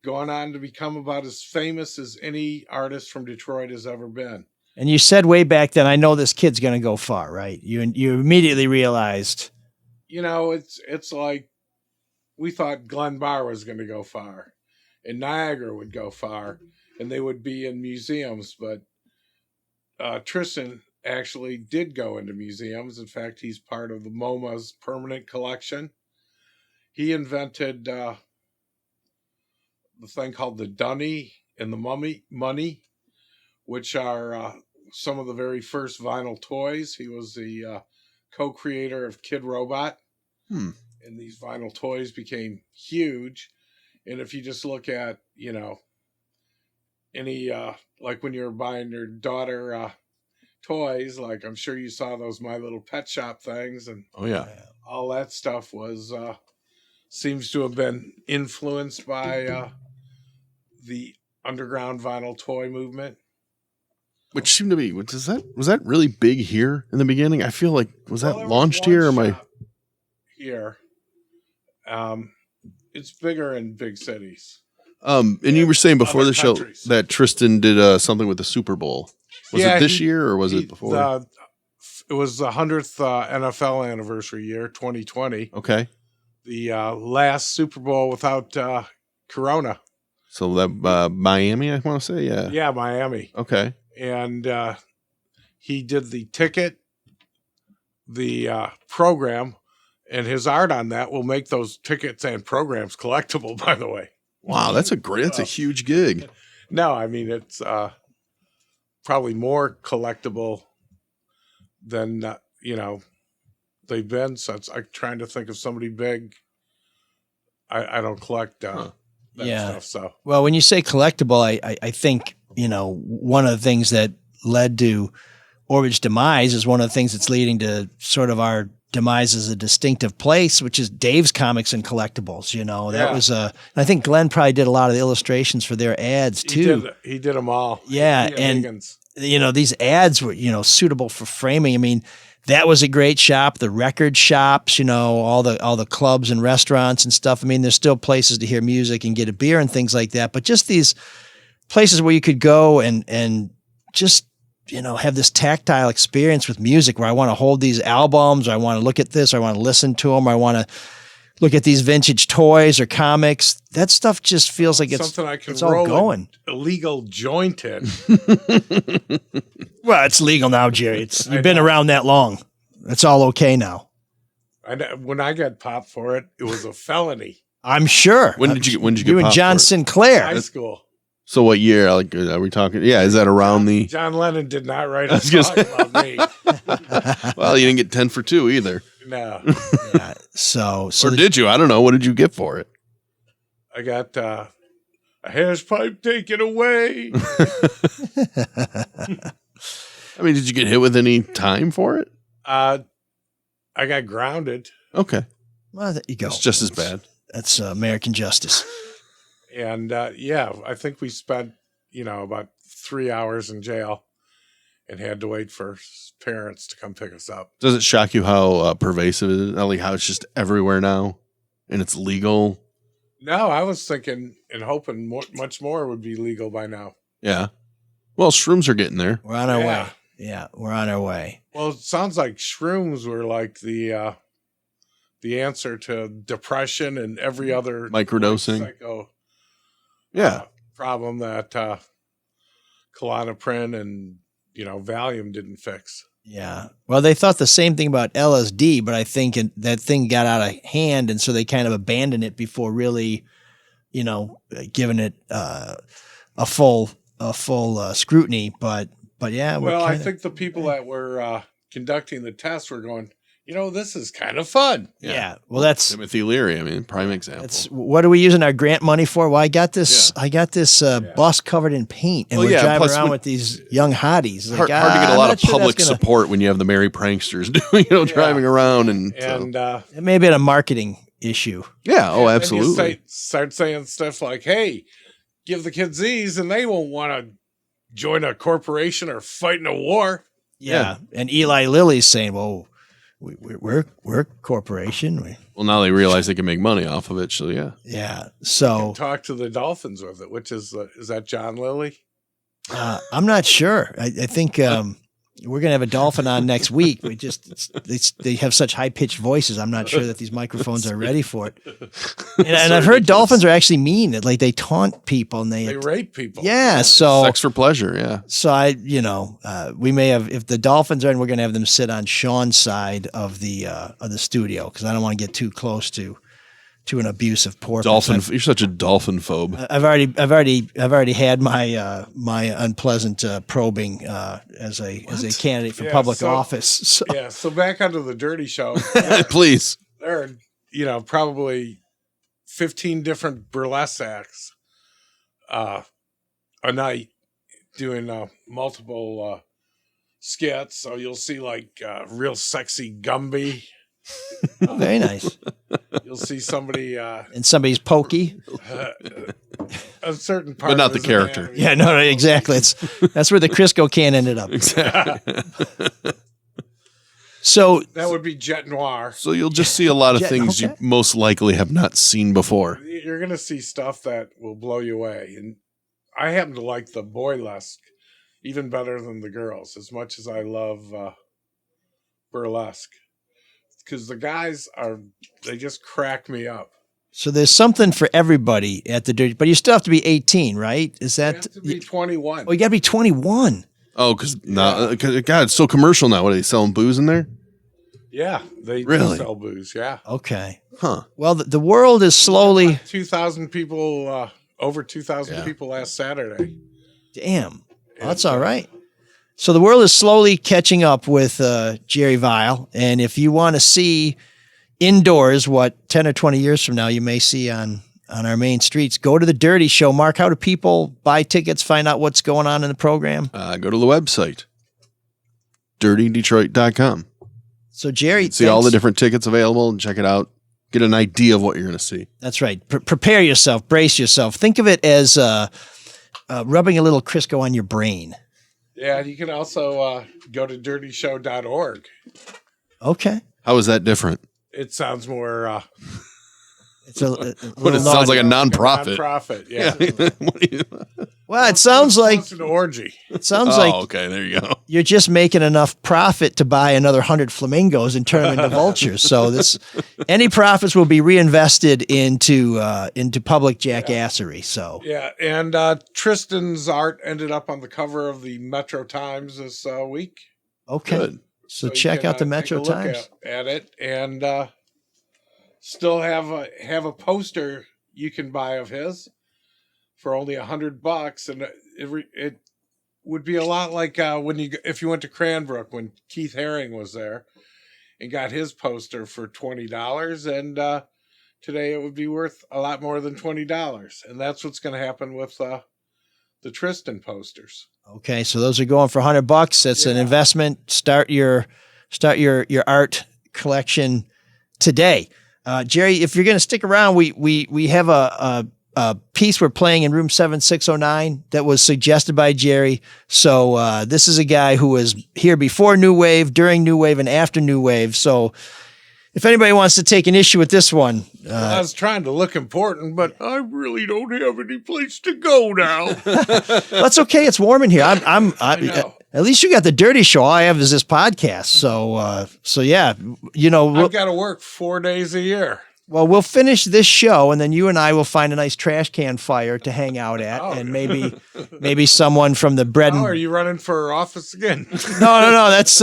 gone on to become about as famous as any artist from Detroit has ever been. And you said way back then, I know this kid's going to go far, right? You immediately realized. It's like we thought Glenn Barr was going to go far, and Niagara would go far, and they would be in museums. But Tristan actually did go into museums. In fact, he's part of the MoMA's permanent collection. He invented the thing called the Dunny and the Money, which are some of the very first vinyl toys. He was the co-creator of Kid Robot. And these vinyl toys became huge. And if you just look at, any, like when you're buying your daughter toys, like I'm sure you saw those My Little Pet Shop things, and Oh, yeah. all that stuff was, seems to have been influenced by the underground vinyl toy movement. Which seemed to be, was that really big here in the beginning? I feel like, was that Well, there launched one here? Or am I? shop here? It's bigger in big cities. And you were saying before Other the show countries. that Tristan did something with the Super Bowl. Was it this year or was it before? It was the 100th NFL anniversary year, 2020. Okay. The last Super Bowl without Corona. So that Miami, I want to say, yeah. Yeah, Miami. Okay. And he did the ticket, the program, and his art on that will make those tickets and programs collectible, by the way. Wow, that's a huge gig. No, it's probably more collectible than, they've been since. I'm trying to think of somebody big. I don't collect that stuff. So, Well, when you say collectible, I think, one of the things that led to Orbit's demise is one of the things that's leading to sort of our demise as a distinctive place, which is Dave's Comics and Collectibles. That was and I think Glenn probably did a lot of the illustrations for their ads too. He did them all. Yeah, and Higgins. These ads were suitable for framing. That was a great shop. The record shops, all the clubs and restaurants and stuff. There's still places to hear music and get a beer and things like that. But just these places where you could go and just have this tactile experience with music, where I want to hold these albums, or I want to look at this, or I want to listen to them, or I want to look at these vintage toys or comics. That stuff just feels like something I can it's all roll going. an illegal joint in. Well, it's legal now, Jerry. You've been around that long. It's all okay now. When I got popped for it, it was a felony. I'm sure. When did you get You and popped John for it? Sinclair. High school. So what year? Like, are we talking? Yeah, is that around the? John Lennon did not write I a was gonna song say- about me. Well, you didn't get 10 for 2 either. No, Yeah, so Or did you? I don't know. What did you get for it? I got a hash pipe taken away. I mean, did you get hit with any time for it? I got grounded, Okay. well, there you go. It's just as bad. That's American justice. and I think we spent about 3 hours in jail and had to wait for his parents to come pick us up. Does it shock you how pervasive it is? Like how it's just everywhere now and it's legal? No, I was thinking and hoping much more would be legal by now. Yeah. Well, shrooms are getting there. We're on our way. Yeah, we're on our way. Well, it sounds like shrooms were like the answer to depression and every other Microdosing. psycho Yeah. problem that Klonopin and Valium didn't fix. Yeah. Well, they thought the same thing about LSD, but I think that thing got out of hand, and so they kind of abandoned it before really, giving it a full scrutiny. But yeah. Well, I think the people that were conducting the tests were going, this is kind of fun. Yeah. Well, that's Timothy Leary. I mean, prime example. That's what are we using our grant money for? Well, I got this. I got this bus covered in paint, and we're driving plus around with these young hotties. Hard to get a lot of public support when you have the merry pranksters doing, driving around, and it may have been a marketing issue. Yeah. Oh, And absolutely. you start saying stuff like, "Hey, give the kids these, and they won't want to join a corporation or fight in a war." Yeah. And Eli Lilly's saying, "Well, we're a corporation." Well, now they realize they can make money off of it. So yeah. Yeah. So talk to the Dolphins with it, which is that John Lilly? I'm not sure. I think we're gonna have a dolphin on next week. We just they have such high pitched voices. I'm not sure that these microphones are ready for it. And I've heard dolphins are actually mean. Like they taunt people and they rape people. Yeah. So sex for pleasure. Yeah. So we may have, if the dolphins are in, we're gonna have them sit on Sean's side of the studio because I don't want to get too close to an abusive porpoise. Dolphin. You're such a dolphin phobe. I've already had my my unpleasant probing as a candidate for public office. So. Yeah. So back onto the Dirty Show. Please. There are probably 15 different burlesque acts a night doing multiple skits. So you'll see like real sexy Gumby. Very nice. You'll see somebody and somebody's pokey. A certain part, but not of the his character. anatomy. Yeah, no, exactly. That's where the Crisco can ended up. Exactly. So that would be Jet Noir. So you'll just see a lot of things you most likely have not seen before. You're going to see stuff that will blow you away. And I happen to like the boylesque even better than the girls, as much as I love burlesque. Because the guys they just crack me up. So there's something for everybody at the Dirty, but you still have to be 18, right? Is that? You have to be 21. Oh, you got to be 21. Oh, because God, it's so commercial now. What are they selling booze in there? Yeah, they really do sell booze. Yeah. Okay. Huh. Well, the world is slowly 2,000 people, over 2,000 people last Saturday. Damn. Well, that's all right. So the world is slowly catching up with Jerry Vile, and if you want to see indoors what 10 or 20 years from now you may see on our main streets, go to the Dirty Show. Mark, how do people buy tickets, find out what's going on in the program? Go to the website, dirtydetroit.com. So Jerry, see all the different tickets available and check it out. Get an idea of what you're going to see. That's right. Prepare yourself, brace yourself. Think of it as rubbing a little Crisco on your brain. Yeah, you can also go to dirtyshow.org. Okay. How is that different? It sounds more... it's a but it sounds like a nonprofit. Nonprofit, yeah. Well, it sounds like an orgy. It sounds like okay, there you go. You're just making enough profit to buy another 100 flamingos and turn them into vultures. So any profits will be reinvested into public jackassery. So yeah, and Tristan's art ended up on the cover of the Metro Times this week. Okay, good. So check out the Metro Times at it, and still have a poster you can buy of his for only $100, and it would be a lot like if you went to Cranbrook when Keith Haring was there and got his poster for $20, and today it would be worth a lot more than $20, and that's what's going to happen with the Tristan posters. Okay, so those are going for $100. That's an investment. Start your art collection today. Jerry, if you're going to stick around, we have a a piece we're playing in room 7609 that was suggested by Jerry. So this is a guy who was here before New Wave, during New Wave, and after New Wave. So if anybody wants to take an issue with this one, I was trying to look important, but I really don't have any place to go now. that's okay. It's warm in here. I know. at least you got the dirty show. All I have is this podcast. So yeah, I've got to work 4 days a year. well, we'll finish this show, and then you and I will find a nice trash can fire to hang out at, and maybe someone from the bread and Are you running for office again? no. That's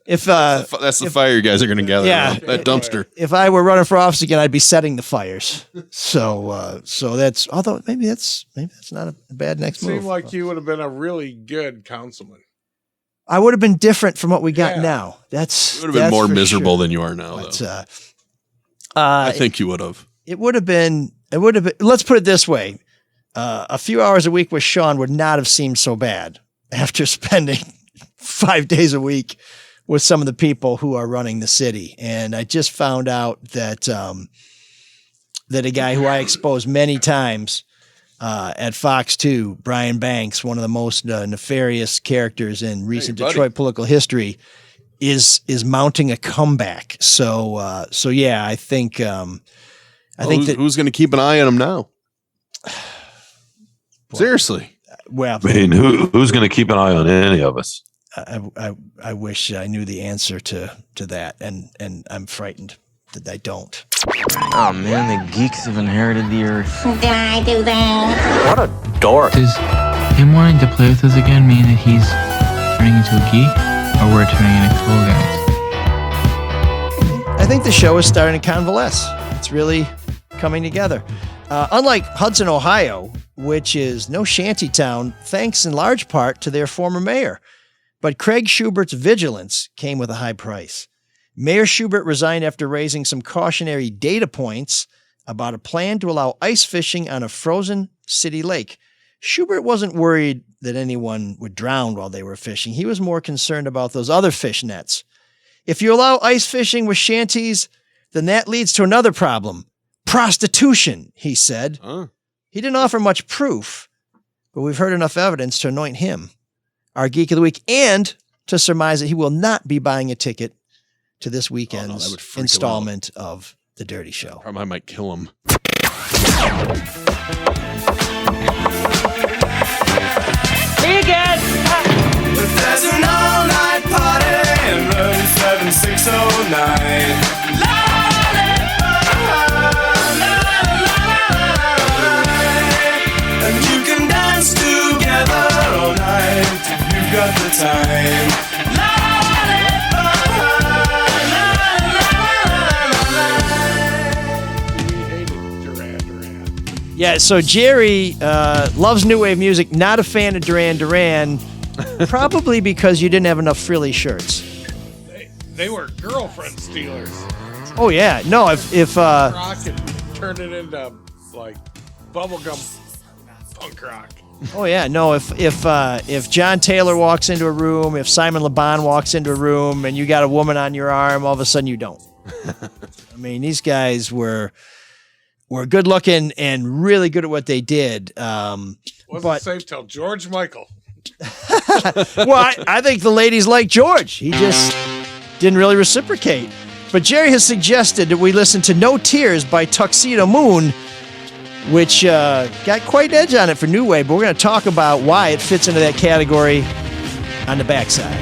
if That's the fire you guys are going to gather. Yeah. around, that dumpster. if I were running for office again, I'd be setting the fires. So that's maybe that's not a bad next move. Seemed like you would have been a really good councilman. I would have been different from what we got Yeah. now. That's You would have been more for miserable sure. than you are now, But, though. I think you would have. It would have been. Let's put it this way: a few hours a week with Sean would not have seemed so bad after spending 5 days a week with some of the people who are running the city. And I just found out that that a guy who I exposed many times at Fox 2, Brian Banks, one of the most nefarious characters in recent Detroit political history, is mounting a comeback. So yeah, I think that who's going to keep an eye on him now? Seriously. well, I mean, who's going to keep an eye on any of us? I wish I knew the answer to that, and I'm frightened that I don't. Oh man, the geeks have inherited the earth. Did I do that? What a dork. Does him wanting to play with us again mean that he's turning into a geek, or we're turning into cool guys? I think the show is starting to convalesce. It's really coming together. Unlike Hudson, Ohio, which is no shanty town, thanks in large part to their former mayor. But Craig Schubert's vigilance came with a high price. Mayor Schubert resigned after raising some cautionary data points about a plan to allow ice fishing on a frozen city lake. Schubert wasn't worried that anyone would drown while they were fishing. He was more concerned about those other fish nets. If you allow ice fishing with shanties, then that leads to another problem. Prostitution, he said. He didn't offer much proof, but we've heard enough evidence to anoint him our Geek of the Week and to surmise that he will not be buying a ticket to this weekend's that would freak him installment of The Dirty Show. I might kill him. See you guys. There's an all-night party in room 7609. And you can dance together all night if you've got the time. Yeah, so Jerry loves new wave music, not a fan of Duran Duran, probably because you didn't have enough frilly shirts. They were girlfriend stealers. Oh yeah, no, if Rock and turned it into like bubblegum punk rock. oh yeah, no, if John Taylor walks into a room, if Simon Le Bon walks into a room and you got a woman on your arm, all of a sudden you don't. I mean, these guys were good looking and really good at what they did. Wasn't safe till George Michael. Well, I think the ladies like George. He just didn't really reciprocate. But Jerry has suggested that we listen to No Tears by Tuxedo Moon, which got quite an edge on it for New Wave, but we're going to talk about why it fits into that category on the backside.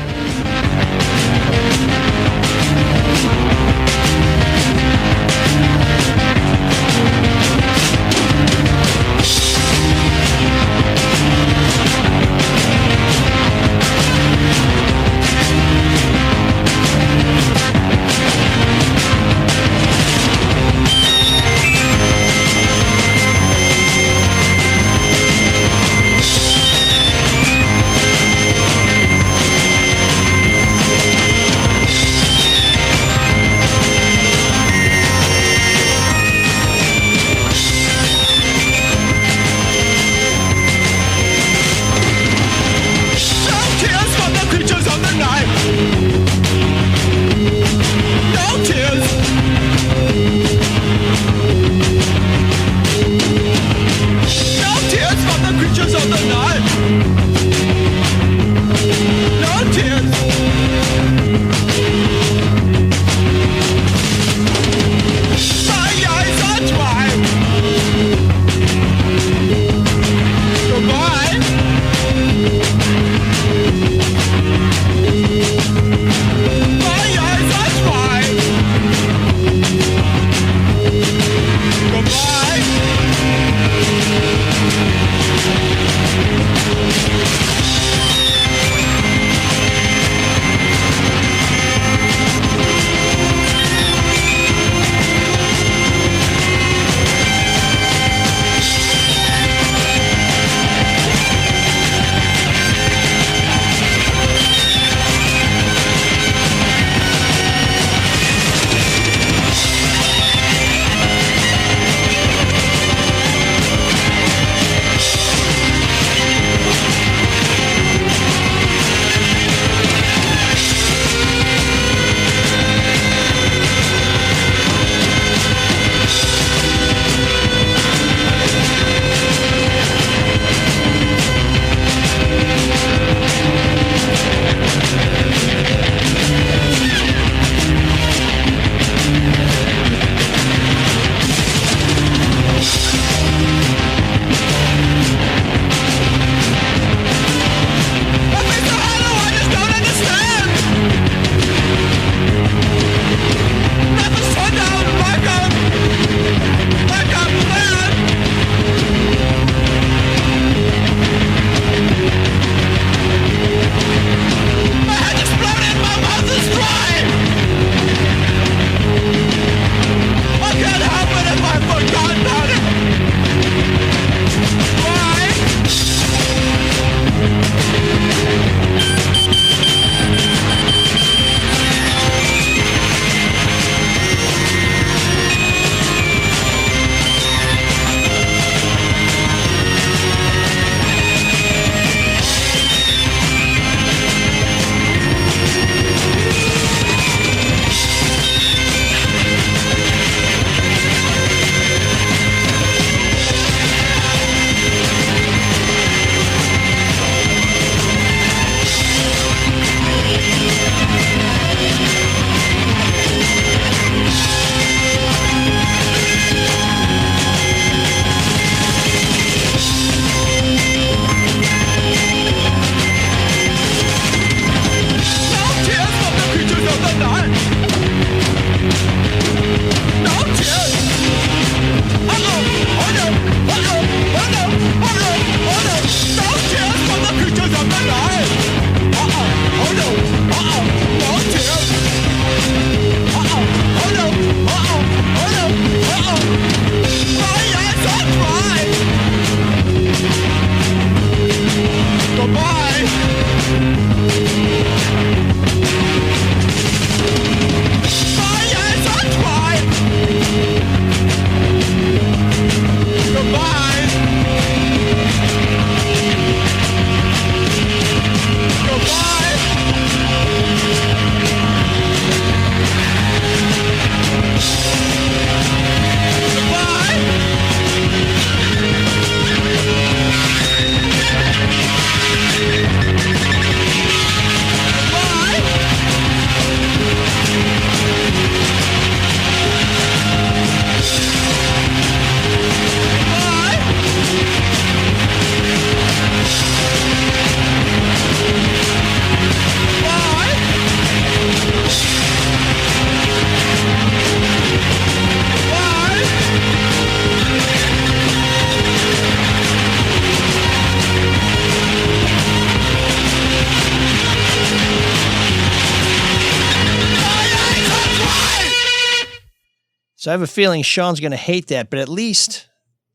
So I have a feeling Sean's going to hate that, but at least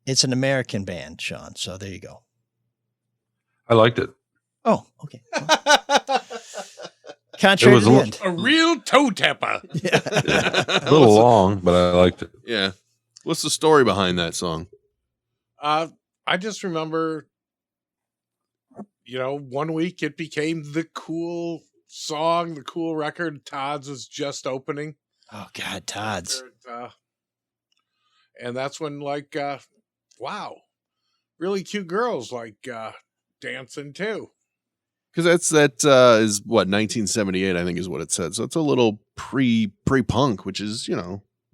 it's an American band, Sean. So there you go. I liked it. Oh, okay. Contrary to the end. A real toe tapper. A little long, but I liked it. Yeah. What's the story behind that song? I just remember, one week it became the cool song, the cool record. Todd's was just opening. Oh, God, Todd's. And that's when, wow, really cute girls dancing too. Because is what 1978, I think, is what it said. So it's a little pre-punk, which is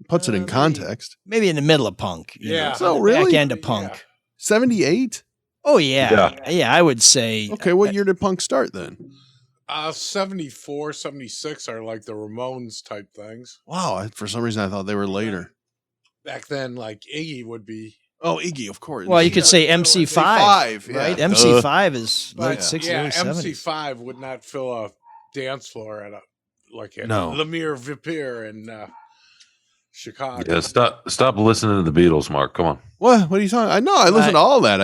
puts it in context. Maybe in the middle of punk. Yeah. So really, back end of punk. 78. Oh yeah, I would say. Okay, what year did punk start then? 74, 76 are like the Ramones type things. Wow, for some reason I thought they were later. Back then, Iggy would be. Oh, Iggy, of course. Well, you could say MC5, right? Yeah. MC5 is late 60s, Yeah, early 70s. MC5 would not fill a dance floor at No. Lemire Vipere in Chicago. Yeah, stop listening to the Beatles, Mark. Come on. What are you talking? I know I listened to all that.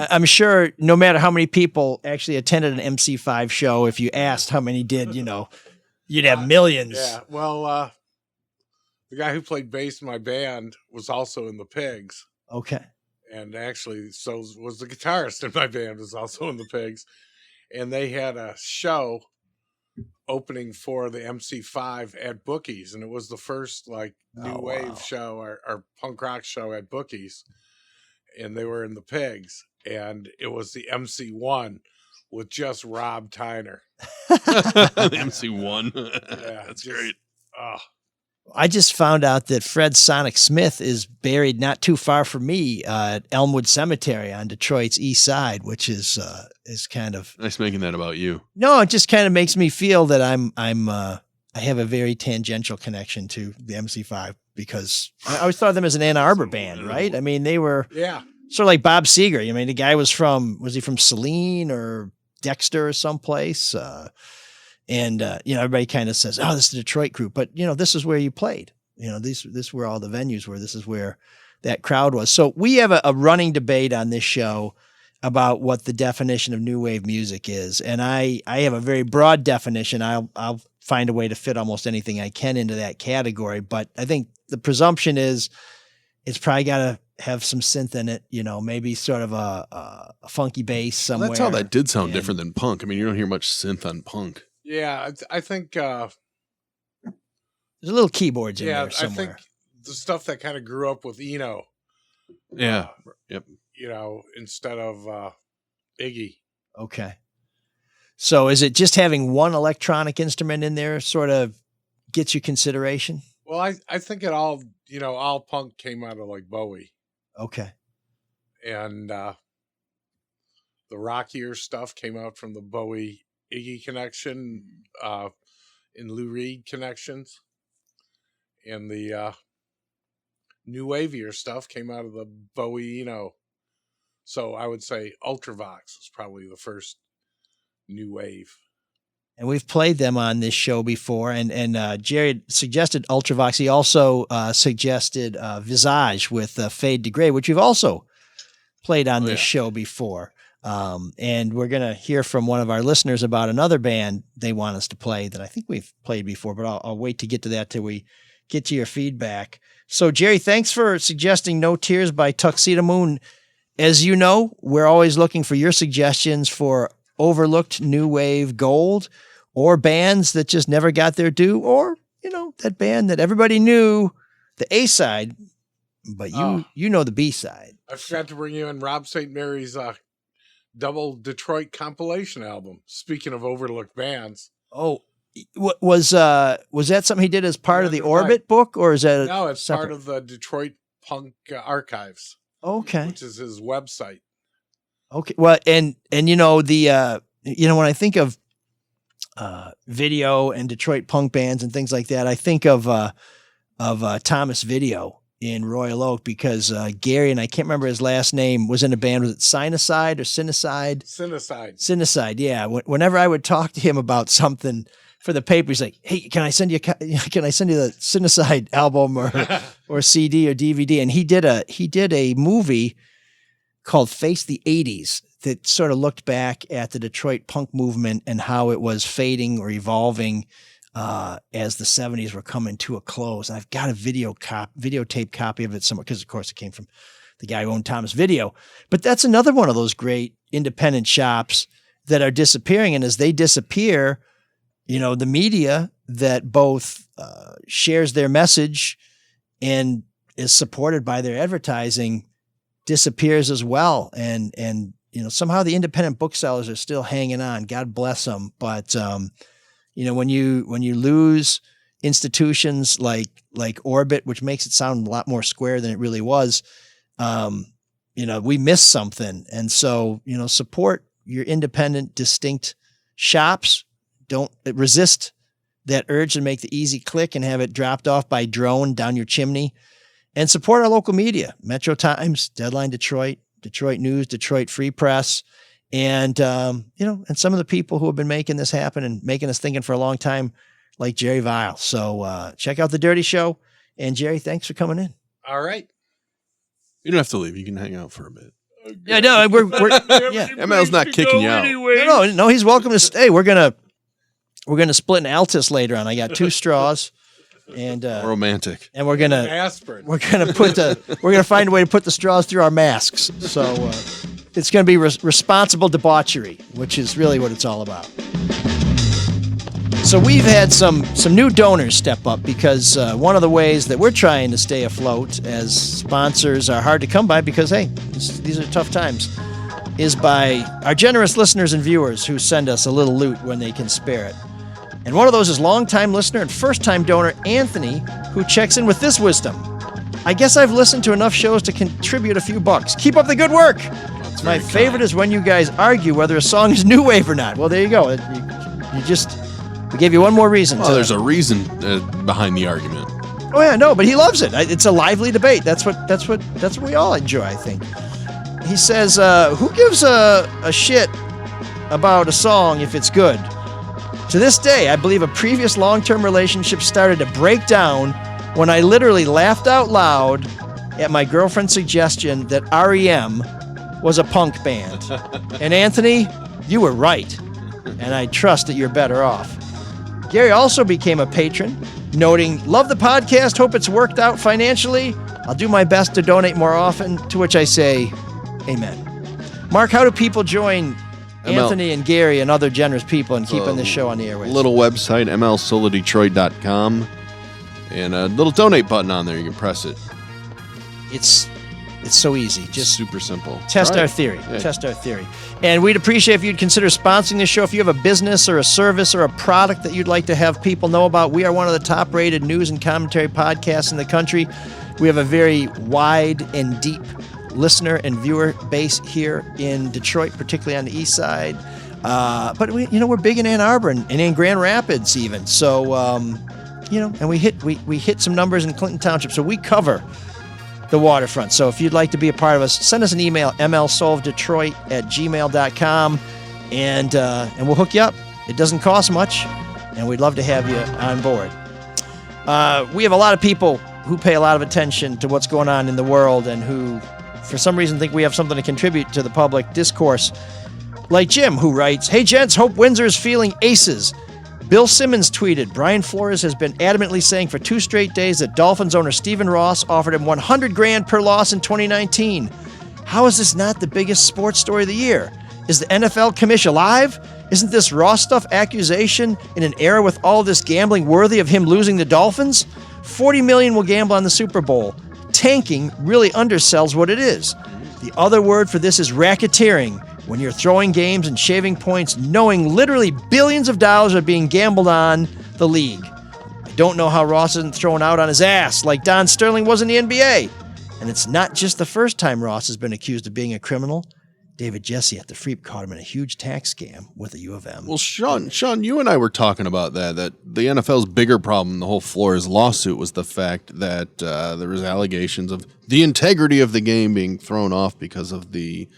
I'm sure no matter how many people actually attended an MC5 show, if you asked how many did, you'd have millions. Yeah, well, the guy who played bass in my band was also in the Pigs. Okay. And actually, so was the guitarist in my band was also in the Pigs. And they had a show opening for the MC5 at Bookies. And it was the first new wave show or punk rock show at Bookies. And they were in the Pigs. And it was the MC1 with just Rob Tyner. The MC1. Yeah, That's great. Oh. I just found out that Fred Sonic Smith is buried not too far from me at Elmwood Cemetery on Detroit's east side, which is kind of nice making that about you. No, it just kind of makes me feel that I have a very tangential connection to the MC5 because I always thought of them as an Ann Arbor band, right? I mean, they were sort of like Bob Seger. I mean, the guy was he from Saline or Dexter or someplace? And everybody kind of says, "Oh, this is the Detroit group," but this is where you played. This were all the venues where this is where that crowd was. So we have a running debate on this show about what the definition of new wave music is, and I have a very broad definition. I'll find a way to fit almost anything I can into that category, but I think the presumption is it's probably got to have some synth in it. Maybe sort of a funky bass somewhere. That's how that did sound different than punk. I mean, you don't hear much synth on punk. Yeah, I think there's a little keyboards in there somewhere. I think the stuff that kind of grew up with Eno. Yeah. Yep. Instead of Iggy. Okay. So is it just having one electronic instrument in there sort of gets you consideration? Well, I think it all punk came out of Bowie. Okay. And the rockier stuff came out from the Bowie Iggy connection, in Lou Reed connections, and the new wavier stuff came out of the Bowie, So I would say Ultravox is probably the first new wave. And we've played them on this show before, and Jerry suggested Ultravox. He also suggested Visage with Fade to Gray, which we've also played on this show before. And we're going to hear from one of our listeners about another band they want us to play that I think we've played before, but I'll wait to get to that till we get to your feedback. So, Jerry, thanks for suggesting No Tears by Tuxedo Moon. As you know, we're always looking for your suggestions for overlooked new wave gold or bands that just never got their due, or, that band that everybody knew the A side, but you know the B side. I forgot to bring you in Rob St. Mary's double Detroit compilation album. Speaking of overlooked bands. Oh, was that something he did as part of the Orbit book, or is that no? It's separate? part of the Detroit Punk Archives. Okay, which is his website. Okay, well, and the when I think of video and Detroit punk bands and things like that, I think of Thomas Video in Royal Oak, because Gary, and I can't remember his last name, was in a band. Was it Sinucide or Cinecide? Cinecide. Cinecide, yeah. Whenever I would talk to him about something for the paper. He's like, "Hey, can I send you the Cinecide album or CD or DVD?" And he did a movie called Face the 80s that sort of looked back at the Detroit punk movement and how it was fading or evolving as the 70s were coming to a close. And I've got a videotape copy of it somewhere, because of course it came from the guy who owned Thomas Video. But that's another one of those great independent shops that are disappearing. And as they disappear, the media that both shares their message and is supported by their advertising disappears as well. And somehow the independent booksellers are still hanging on. God bless them. But when you lose institutions like Orbit, which makes it sound a lot more square than it really was, we miss something. And so, support your independent, distinct shops. Don't resist that urge to make the easy click and have it dropped off by drone down your chimney. And support our local media, Metro Times, Deadline Detroit, Detroit News, Detroit Free Press, and and some of the people who have been making this happen and making us thinking for a long time, like Jerry Vile. So check out The Dirty Show. And Jerry, thanks for coming in. All right. You don't have to leave. You can hang out for a bit. Yeah, no, we're yeah. ML's not kicking you out. No, he's welcome to stay. We're gonna split an Altus later on. I got 2 straws. And romantic. And we're gonna aspirin. We're gonna find a way to put the straws through our masks. So it's gonna be responsible debauchery, which is really what it's all about. So we've had some new donors step up, because one of the ways that we're trying to stay afloat, as sponsors are hard to come by because these are tough times, is by our generous listeners and viewers who send us a little loot when they can spare it. And one of those is longtime listener and first-time donor Anthony, who checks in with this wisdom. "I guess I've listened to enough shows to contribute a few bucks. Keep up the good work. My favorite is when you guys argue whether a song is new wave or not." Well, there you go. We gave you one more reason. Oh, there's a reason behind the argument. Oh yeah, no, but he loves it. It's a lively debate. That's what we all enjoy, I think. He says, "Who gives a shit about a song if it's good? To this day, I believe a previous long-term relationship started to break down when I literally laughed out loud at my girlfriend's suggestion that REM was a punk band. And Anthony, you were right. And I trust that you're better off." Gary also became a patron, noting, "Love the podcast, hope it's worked out financially. I'll do my best to donate more often," to which I say, amen. Mark, how do people join Anthony and Gary and other generous people in keeping this show on the airwaves? Little website, mlsolodetroit.com, and a little donate button on there. You can press it. It's so easy. Just super simple. Test our theory. Yeah. Test our theory. And we'd appreciate if you'd consider sponsoring this show. If you have a business or a service or a product that you'd like to have people know about, we are one of the top-rated news and commentary podcasts in the country. We have a very wide and deep listener and viewer base here in Detroit, particularly on the east side. But we're big in Ann Arbor and in Grand Rapids even. So, and we hit some numbers in Clinton Township. So we cover the waterfront. So if you'd like to be a part of us, send us an email, mlsolvedetroit@gmail.com, and we'll hook you up. It doesn't cost much, and we'd love to have you on board. We have a lot of people who pay a lot of attention to what's going on in the world and who, for some reason, think we have something to contribute to the public discourse. Like Jim, who writes, "Hey gents, hope Windsor's feeling aces. Bill Simmons tweeted, Brian Flores has been adamantly saying for 2 straight days that Dolphins owner Stephen Ross offered him $100,000 per loss in 2019. How is this not the biggest sports story of the year? Is the NFL commission alive? Isn't this Ross stuff accusation in an era with all this gambling worthy of him losing the Dolphins? $40 million will gamble on the Super Bowl. Tanking really undersells what it is. The other word for this is racketeering, when you're throwing games and shaving points knowing literally billions of dollars are being gambled on the league. I don't know how Ross isn't thrown out on his ass like Don Sterling was in the NBA. And it's not just the first time Ross has been accused of being a criminal. David Jesse at the Freep caught him in a huge tax scam with a U of M. Well, Sean, you and I were talking about that the NFL's bigger problem in the whole Flores lawsuit was the fact that there was allegations of the integrity of the game being thrown off because of the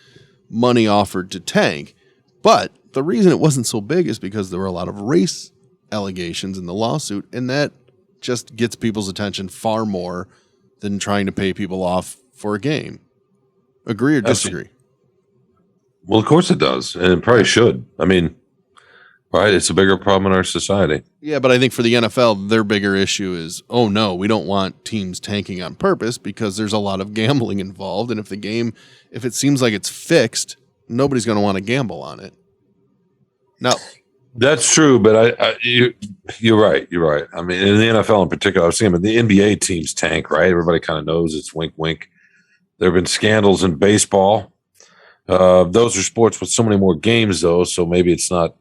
money offered to tank. But the reason it wasn't so big is because there were a lot of race allegations in the lawsuit, and that just gets people's attention far more than trying to pay people off for a game. Agree or disagree? Well, of course it does, and it probably should. I mean, right? It's a bigger problem in our society. Yeah, but I think for the NFL, their bigger issue is, oh no, we don't want teams tanking on purpose because there's a lot of gambling involved, and if it seems like it's fixed, nobody's going to want to gamble on it. Now, that's true, but you're right. You're right. I mean, in the NFL in particular, I was saying, but the NBA teams tank, right? Everybody kind of knows it's wink, wink. There have been scandals in baseball. Those are sports with so many more games, though, so maybe it's not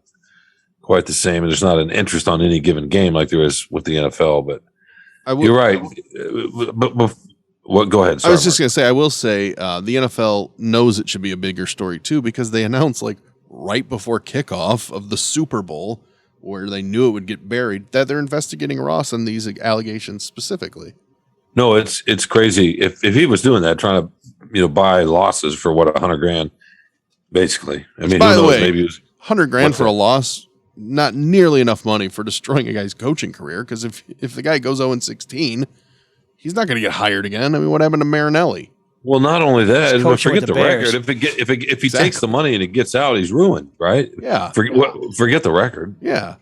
quite the same, and there's not an interest on any given game like there is with the NFL. But you're right. But what? Go ahead. Sorry, I was just going to say, I will say the NFL knows it should be a bigger story, too, because they announced, like, right before kickoff of the Super Bowl, where they knew it would get buried, that they're investigating Ross on these allegations specifically. No, it's crazy. If he was doing that, trying to buy losses for what, $100,000, basically. I mean, by who the knows? way, Maybe it was $100,000 for a loss, not nearly enough money for destroying a guy's coaching career. Because if the guy goes 0-16, he's not going to get hired again. I mean, what happened to Marinelli? Well, not only that, but forget the Bears. record. If he takes the money and it gets out, he's ruined, right? Yeah. Forget the record. Yeah.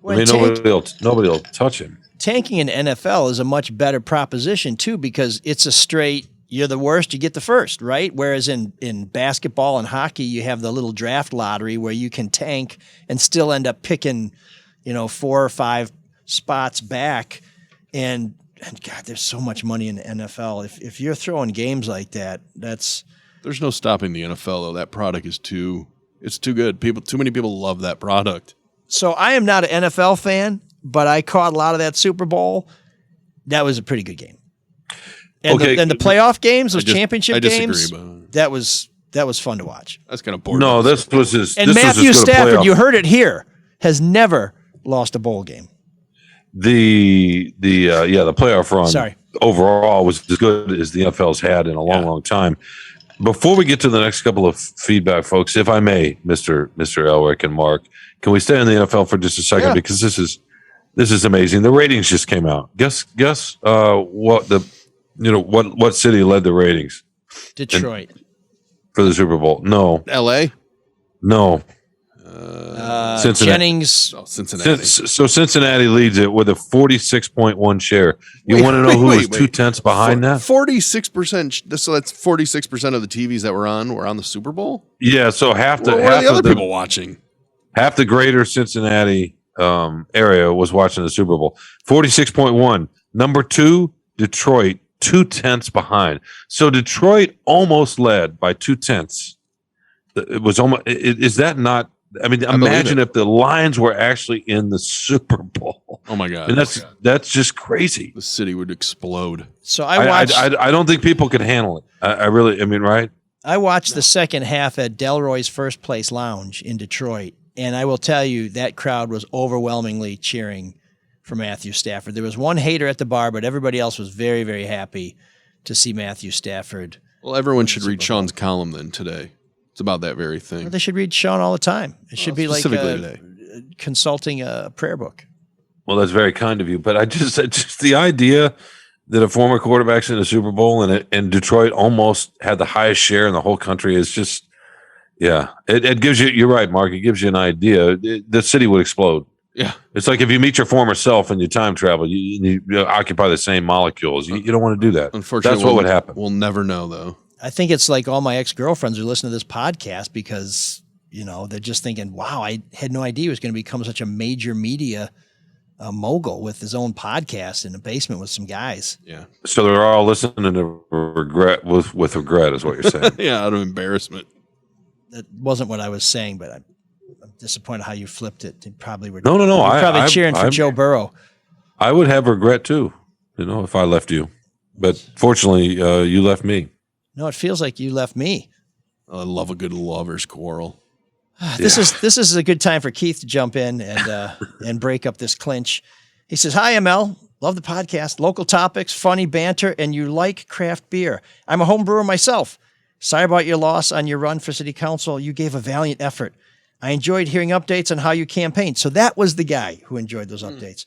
I mean, nobody will touch him. Tanking in NFL is a much better proposition too, because it's a straight, you're the worst, you get the first, right? Whereas in basketball and hockey, you have the little draft lottery where you can tank and still end up picking, 4 or 5 spots back. And God, there's so much money in the NFL. If you're throwing games like that, there's no stopping the NFL though. That product is too good. Too many people love that product. So I am not an NFL fan, but I caught a lot of that Super Bowl. That was a pretty good game. And okay. the playoff games, those championship games, that was fun to watch. That's kind of boring. No, this was his. And Matthew Stafford, you heard it here, has never lost a bowl game. The playoff run overall was as good as the NFL's had in a long time. Before we get to the next couple of feedback, folks, if I may, Mr. Elrick and Mark, can we stay in the NFL for just a second? Yeah. Because this is amazing. The ratings just came out. Guess what city led the ratings? Detroit. For the Super Bowl. No. LA? No. Cincinnati. Jennings. Oh, Cincinnati. So Cincinnati leads it with a 46.1 share. You want to know who was 2/10 behind that? 46%. So that's 46% of the TVs that were on the Super Bowl? Yeah, so half the other people watching. Half the greater Cincinnati area was watching the Super Bowl. 46.1. Number 2, Detroit, 2/10 behind. So Detroit almost led by 2/10. It was almost. Is that not? I mean, imagine if the Lions were actually in the Super Bowl. Oh my God! And that's just crazy. The city would explode. So I watched. I don't think people could handle it. I mean, right? I watched the second half at Delroy's First Place Lounge in Detroit, and I will tell you that crowd was overwhelmingly cheering for Matthew Stafford. There was one hater at the bar, but everybody else was very, very happy to see Matthew Stafford. Well, everyone should read Sean's column then today. It's about that very thing. Well, they should read Sean all the time. It should be like today. Consulting a prayer book. Well, that's very kind of you, but I just the idea that a former quarterback's in the Super Bowl and Detroit almost had the highest share in the whole country is just, yeah. It gives you. You're right, Mark. It gives you an idea. The city would explode. Yeah, it's like if you meet your former self and you time travel, you occupy the same molecules. You don't want to do that. Unfortunately, that's what would happen. We'll never know, though. I think it's like all my ex-girlfriends who listen to this podcast because, they're just thinking, wow, I had no idea he was going to become such a major media mogul with his own podcast in the basement with some guys. Yeah. So they're all listening to regret with regret is what you're saying. Yeah, out of embarrassment. That wasn't what I was saying, but I'm disappointed how you flipped it. You probably were. No. You're probably cheering for Joe Burrow. I would have regret too, if I left you. But fortunately, you left me. No, it feels like you left me. I love a good lover's quarrel. This is a good time for Keith to jump in and break up this clinch. He says, "Hi, ML. Love the podcast. Local topics, funny banter, and you like craft beer. I'm a home brewer myself. Sorry about your loss on your run for city council. You gave a valiant effort. I enjoyed hearing updates on how you campaigned. So that was the guy who enjoyed those updates.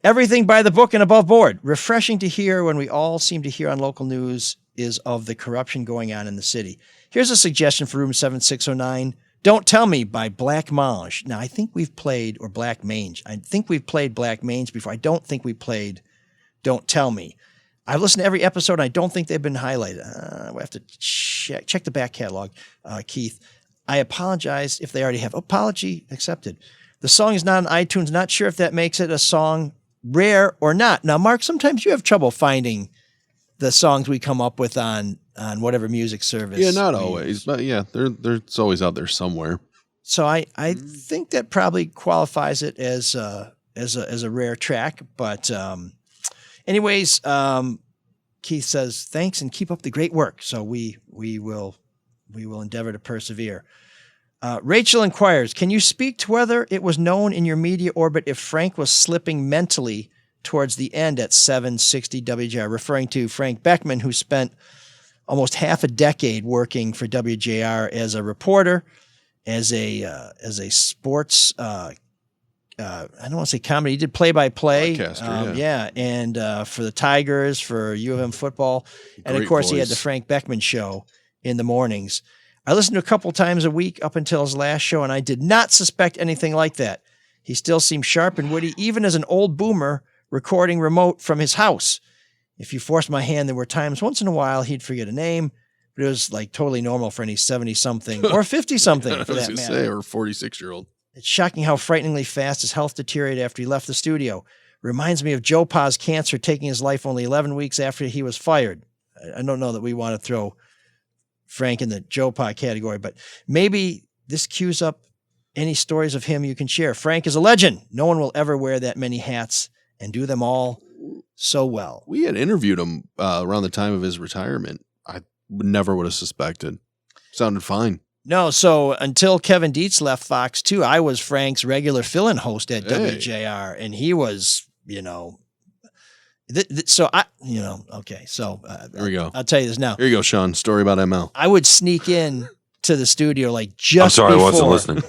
Everything by the book and above board. Refreshing to hear when we all seem to hear on local news is of the corruption going on in the city. Here's a suggestion for room 7609. Don't Tell Me by Black Mange. Now, I think we've played, or Black Mange. I think we've played Black Mange before. I don't think we played Don't Tell Me. I've listened to every episode, and I don't think they've been highlighted. We have to check the back catalog, Keith. I apologize if they already have. Apology accepted. The song is not on iTunes. Not sure if that makes it a song rare or not. Now, Mark, sometimes you have trouble finding the songs we come up with on whatever music service. Yeah, not always, but yeah, it's always out there somewhere. So I think that probably qualifies it as a rare track. But anyways, Keith says thanks and keep up the great work. So we will endeavor to persevere. Rachel inquires, can you speak to whether it was known in your media orbit if Frank was slipping mentally towards the end at 760 WJR, referring to Frank Beckman, who spent almost half a decade working for WJR as a reporter, as a sports, I don't want to say comedy. He did play-by-play. And for the Tigers, for U of M football. And, of course, he had the Frank Beckman show in the mornings. I listened to a couple times a week up until his last show, and I did not suspect anything like that. He still seemed sharp and witty, even as an old boomer recording remote from his house. If you forced my hand, there were times once in a while he'd forget a name, but it was like totally normal for any 70-something or 50-something for that matter. Or 46-year-old. It's shocking how frighteningly fast his health deteriorated after he left the studio. Reminds me of Joe Pa's cancer taking his life only 11 weeks after he was fired. I don't know that we want to throw Frank in the Joe Pa category, but maybe this cues up any stories of him you can share. Frank is a legend. No one will ever wear that many hats and do them all so well. We had interviewed him around the time of his retirement. I never would have suspected. Sounded fine. No, so until Kevin Dietz left Fox 2, I was Frank's regular fill-in host at WJR, and he was, okay. So there we go. I'll tell you this now. Here you go, Sean. Story about ML. I would sneak in to the studio like just I'm sorry, before I wasn't listening.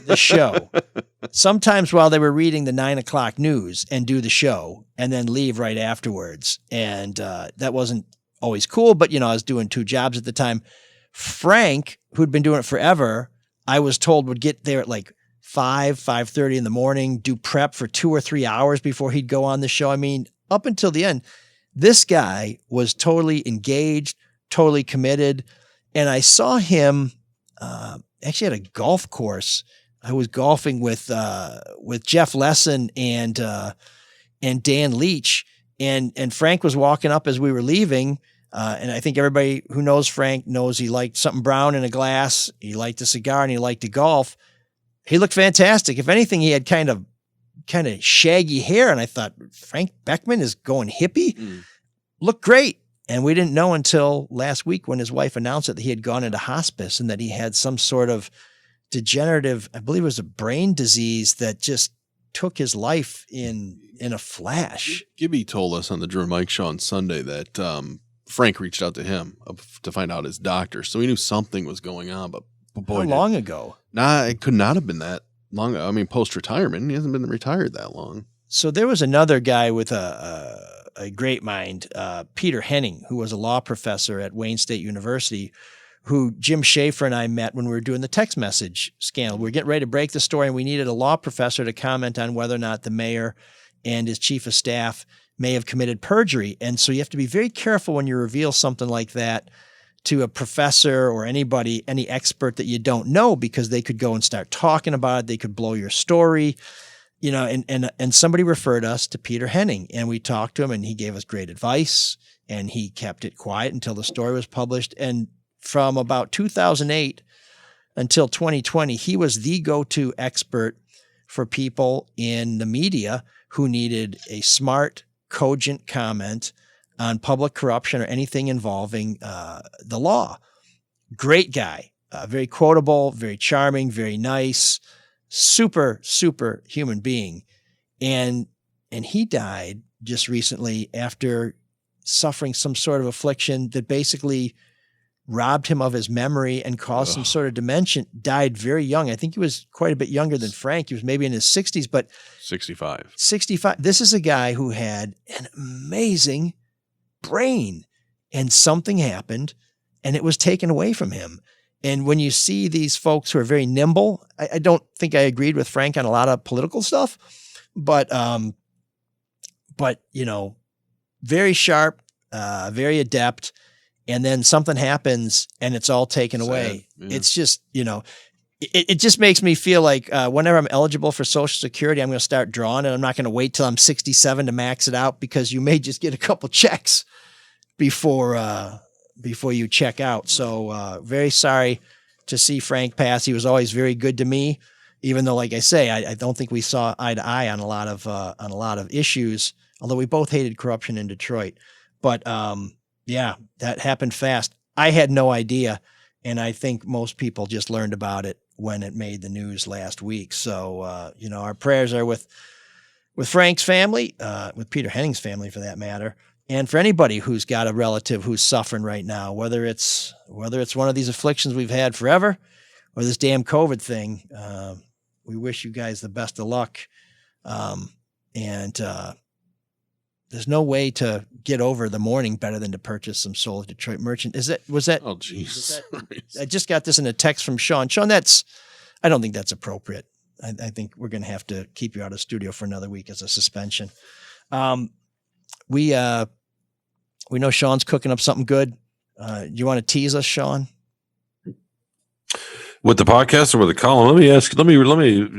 the show. Sometimes while they were reading the 9 o'clock news and do the show and then leave right afterwards. And that wasn't always cool, but I was doing 2 jobs at the time. Frank, who'd been doing it forever, I was told would get there at like 5:30 in the morning, do prep for 2 or 3 hours before he'd go on the show. I mean, up until the end, this guy was totally engaged, totally committed. And I saw him actually at a golf course. I was golfing with Jeff Lesson and Dan Leach, and Frank was walking up as we were leaving. And I think everybody who knows Frank knows he liked something brown in a glass. He liked a cigar and he liked to golf. He looked fantastic. If anything, he had kind of shaggy hair. And I thought, Frank Beckman is going hippie. Looked great. And we didn't know until last week when his wife announced that he had gone into hospice and that he had some sort of degenerative, I believe it was a brain disease that just took his life in a flash. Gibby told us on the Drew and Mike show on Sunday that Frank reached out to him to find out his doctor. So he knew something was going on, but boy, how long ago? Nah, it could not have been that long. I mean, post-retirement, he hasn't been retired that long. So there was another guy with a great mind, Peter Henning, who was a law professor at Wayne State University, who Jim Schaefer and I met when we were doing the text message scandal. We were getting ready to break the story, and we needed a law professor to comment on whether or not the mayor and his chief of staff may have committed perjury. And so you have to be very careful when you reveal something like that to a professor or anybody, any expert that you don't know, because they could go and start talking about it. They could blow your story. And somebody referred us to Peter Henning, and we talked to him, and he gave us great advice, and he kept it quiet until the story was published. And from about 2008 until 2020, he was the go-to expert for people in the media who needed a smart, cogent comment on public corruption or anything involving the law. Great guy, very quotable, very charming, very nice. Super, super human being. And he died just recently after suffering some sort of affliction that basically robbed him of his memory and caused some sort of dementia, died very young. I think he was quite a bit younger than Frank. He was maybe in his 60s, but 65. 65. This is a guy who had an amazing brain, and something happened and it was taken away from him. And when you see these folks who are very nimble, I don't think I agreed with Frank on a lot of political stuff, but you know, very sharp, very adept. And then something happens and it's all taken away. Yeah. It's just, you know, it just makes me feel like whenever I'm eligible for Social Security, I'm going to start drawing, and I'm not going to wait till I'm 67 to max it out, because you may just get a couple checks before you check out. So very sorry to see Frank pass. He was always very good to me, even though, like I say, I don't think we saw eye to eye on a lot of issues, although we both hated corruption in Detroit. But yeah, that happened fast. I had no idea, and I think most people just learned about it when it made the news last week. So, you know, our prayers are with Frank's family, with Peter Henning's family for that matter, and for anybody who's got a relative who's suffering right now, whether it's one of these afflictions we've had forever or this damn COVID thing. We wish you guys the best of luck. There's no way to get over the morning better than to purchase some Soul of Detroit merchant. Was that? Oh, jeez. I just got this in a text from Sean. Sean, I don't think that's appropriate. I think we're going to have to keep you out of studio for another week as a suspension. We know Sean's cooking up something good. Do you want to tease us, Sean? With the podcast or with the column? Let me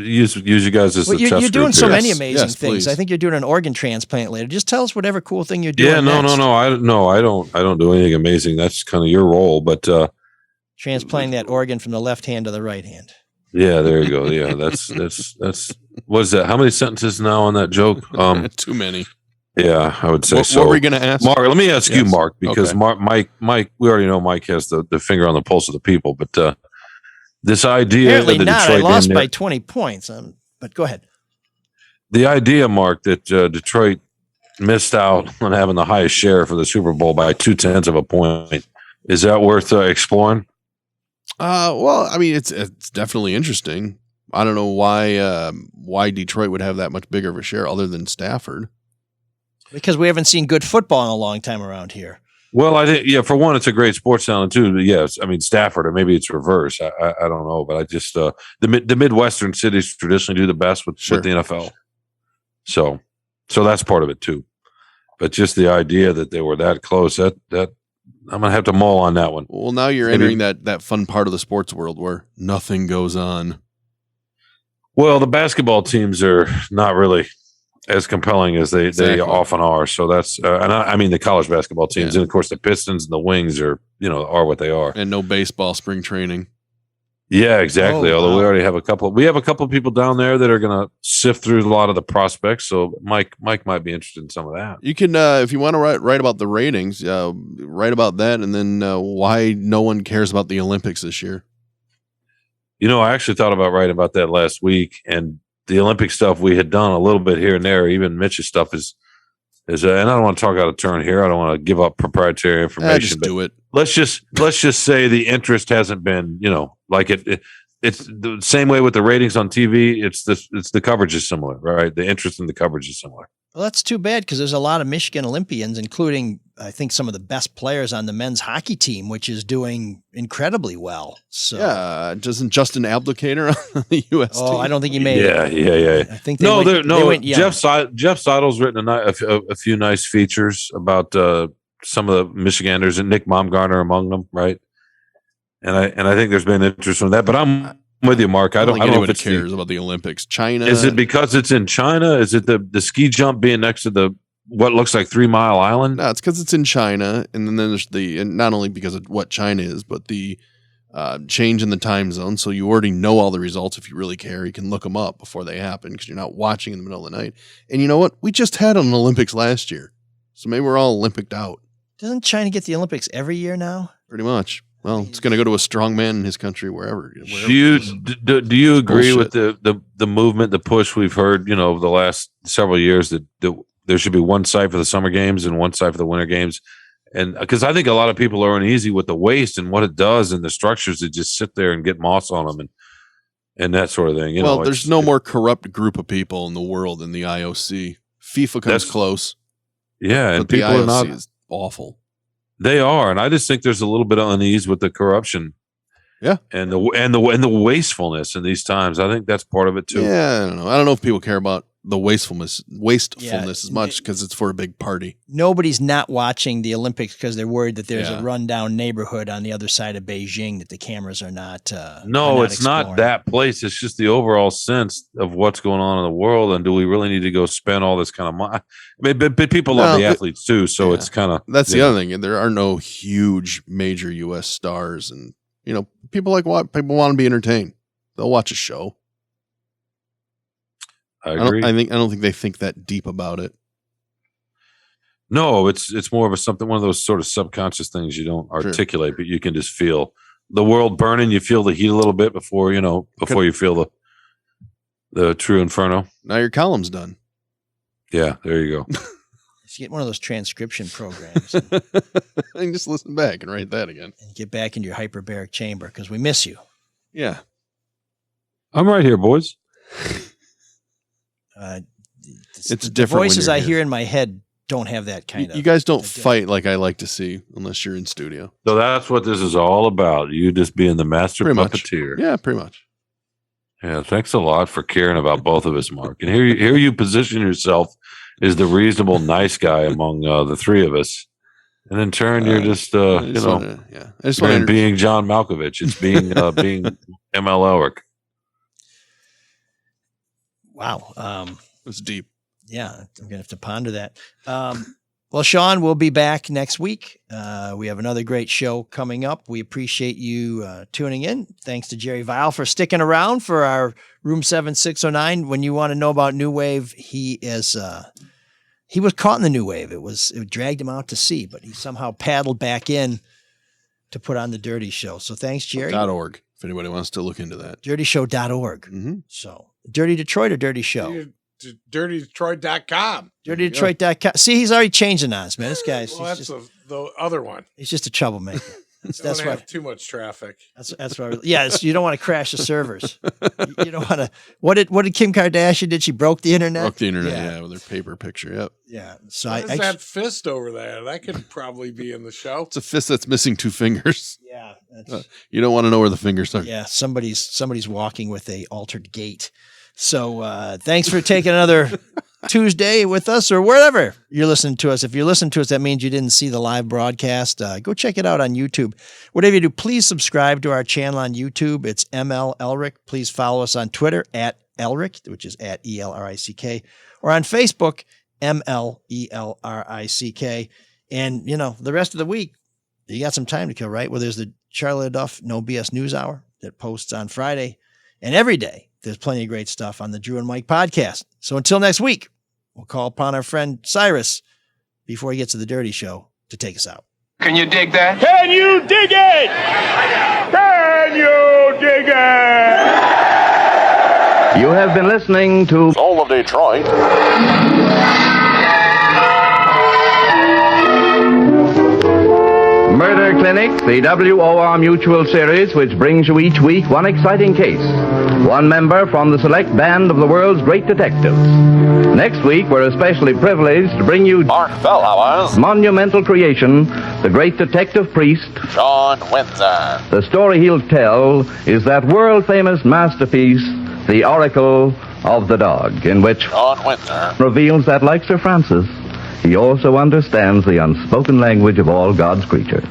use you guys as the test You're doing group so here. many amazing things. Please. I think you're doing an organ transplant later. Just tell us whatever cool thing you're doing. Yeah, no. next. I don't do anything amazing. That's kind of your role, but Transplanting that organ from the left hand to the right hand. yeah, there you go. Yeah, that's what is that? How many sentences now on that joke? Too many. Yeah, I would say What so. were we going to ask? Mark, let me ask you, Mark, because Okay. Mike, we already know Mike has the finger on the pulse of the people, but this idea Apparently that not. Detroit I lost didn't- by 20 points. But go ahead. the idea, Mark, that Detroit missed out on having the highest share for the Super Bowl by 0.2 of a point, is that worth exploring? Well, I mean, it's definitely interesting. I don't know why Detroit would have that much bigger of a share other than Stafford. Because we haven't seen good football in a long time around here. Well, I think, yeah, for one, it's a great sports town, and two, yes, I mean, Stafford, or maybe it's reverse. I don't know, but I just, the Midwestern cities traditionally do the best with the NFL. So that's part of it too. But just the idea that they were that close, that I'm going to have to mull on that one. Well, now you're Maybe- entering that fun part of the sports world where nothing goes on. Well, the basketball teams are not really as compelling as they often are. So that's, and I mean the college basketball teams, and of course the Pistons and the Wings are what they are. And no baseball spring training. Yeah, exactly. Oh, Although we wow. already have a couple of people down there that are going to sift through a lot of the prospects. So Mike might be interested in some of that. You can, if you want to write about the ratings, write about that, and then why no one cares about the Olympics this year. I actually thought about writing about that last week, and the Olympic stuff we had done a little bit here and there. Even Mitch's stuff is, and I don't want to talk out of turn here. I don't want to give up proprietary information. Just but do it. Let's just say the interest hasn't been, like it's the same way with the ratings on TV. It's the coverage is similar, right? The interest in the coverage is similar. Well, that's too bad, because there's a lot of Michigan Olympians, including, I think, some of the best players on the men's hockey team, which is doing incredibly well. So, Yeah, doesn't Justin Abdicator on the U.S. team? I don't think he made it. Yeah. I think they went young. Jeff Seidel's written a few nice features about some of the Michiganders, and Nick Baumgartner among them, right? And I think there's been interest from that, but I'm with you, Mark. I don't think know if anybody it's cares about the Olympics. China. Is it because it's in China? Is it the ski jump being next to what looks like 3 Mile Island? No, it's because it's in China, and then there's and not only because of what China is, but the change in the time zone. So you already know all the results. If you really care, you can look them up before they happen, because you're not watching in the middle of the night. And you know what? We just had an Olympics last year, so maybe we're all Olympicked out. Doesn't China get the Olympics every year now? Pretty much. Well, it's going to go to a strong man in his country, wherever. Do you agree with the movement, the push we've heard, over the last several years that there should be one site for the summer games and one site for the winter games, And because I think a lot of people are uneasy with the waste and what it does and the structures that just sit there and get moss on them and that sort of thing. You know, there's no more corrupt group of people in the world than the IOC. FIFA comes close. Yeah, and but people the IOC are not is awful. They are, and I just think there's a little bit of unease with the corruption. Yeah, and the wastefulness in these times. I think that's part of it too. Yeah, I don't know. I don't know if people care about the wastefulness as much because it's for a big party. Nobody's not watching the Olympics because they're worried that there's a rundown neighborhood on the other side of Beijing that the cameras are not. No, it's not that place. It's just the overall sense of what's going on in the world, and do we really need to go spend all this kind of money? I mean, but people love the athletes too, so it's kind of that's the other thing. There are no huge major U.S. stars, and people want to be entertained. They'll watch a show. I agree. I don't think they think that deep about it. No, it's more of one of those sort of subconscious things you don't articulate, but you can just feel the world burning. You feel the heat a little bit before you feel the true inferno. Now your column's done. Yeah, there you go. Just get one of those transcription programs and just listen back and write that again. And get back into your hyperbaric chamber because we miss you. Yeah, I'm right here, boys. It's different. The voices I hear in my head don't have that kind of. You guys don't fight like I like to see unless you're in studio. So that's what this is all about. You just being the master puppeteer. Yeah, pretty much. Yeah, thanks a lot for caring about both of us, Mark. And here you position yourself as the reasonable, nice guy among the three of us. And in turn, you're just, being John Malkovich. It's being ML Elric. Wow. It's deep. Yeah, I'm going to have to ponder that. Well, Sean, we'll be back next week. We have another great show coming up. We appreciate you tuning in. Thanks to Jerry Vile for sticking around for our Room 7609. When you want to know about New Wave, he was caught in the New Wave. It dragged him out to sea, but he somehow paddled back in to put on the Dirty Show. So thanks, Jerry. .org, if anybody wants to look into that. DirtyShow.org. Mm-hmm. So Dirty Detroit or Dirty Show? DirtyDetroit.com. DirtyDetroit.com. See, he's already changing on us, man. This guy's that's the other one. He's just a troublemaker. That's why have too much traffic. That's why. You don't want to crash the servers. You don't want to. What did Kim Kardashian did? She broke the internet. Broke the internet. Yeah, with her paper picture. Yep. Yeah. So what is that fist over there? That could probably be in the show. It's a fist that's missing two fingers. Yeah. You don't want to know where the fingers are. Yeah. Somebody's walking with a altered gait. So thanks for taking another Tuesday with us or wherever you're listening to us. If you're listening to us, that means you didn't see the live broadcast. Go check it out on YouTube. Whatever you do, please subscribe to our channel on YouTube. It's ML Elric. Please follow us on Twitter at Elric, which is at ELRICK, or on Facebook, MLELRICK. And, the rest of the week, you got some time to kill, right? Well, there's the Charlie Duff No BS News Hour that posts on Friday and every day. There's plenty of great stuff on the Drew and Mike podcast. So until next week, we'll call upon our friend Cyrus before he gets to the Dirty Show to take us out. Can you dig that? Can you dig it? Can you dig it? You have been listening to Soul of Detroit. Murder Clinic, the WOR Mutual series, which brings you each week one exciting case. One member from the select band of the world's great detectives. Next week, we're especially privileged to bring you Mark Bellhauer's monumental creation, the great detective priest, Sean Windsor. The story he'll tell is that world-famous masterpiece, The Oracle of the Dog, in which Sean Windsor reveals that, like Sir Francis, he also understands the unspoken language of all God's creatures.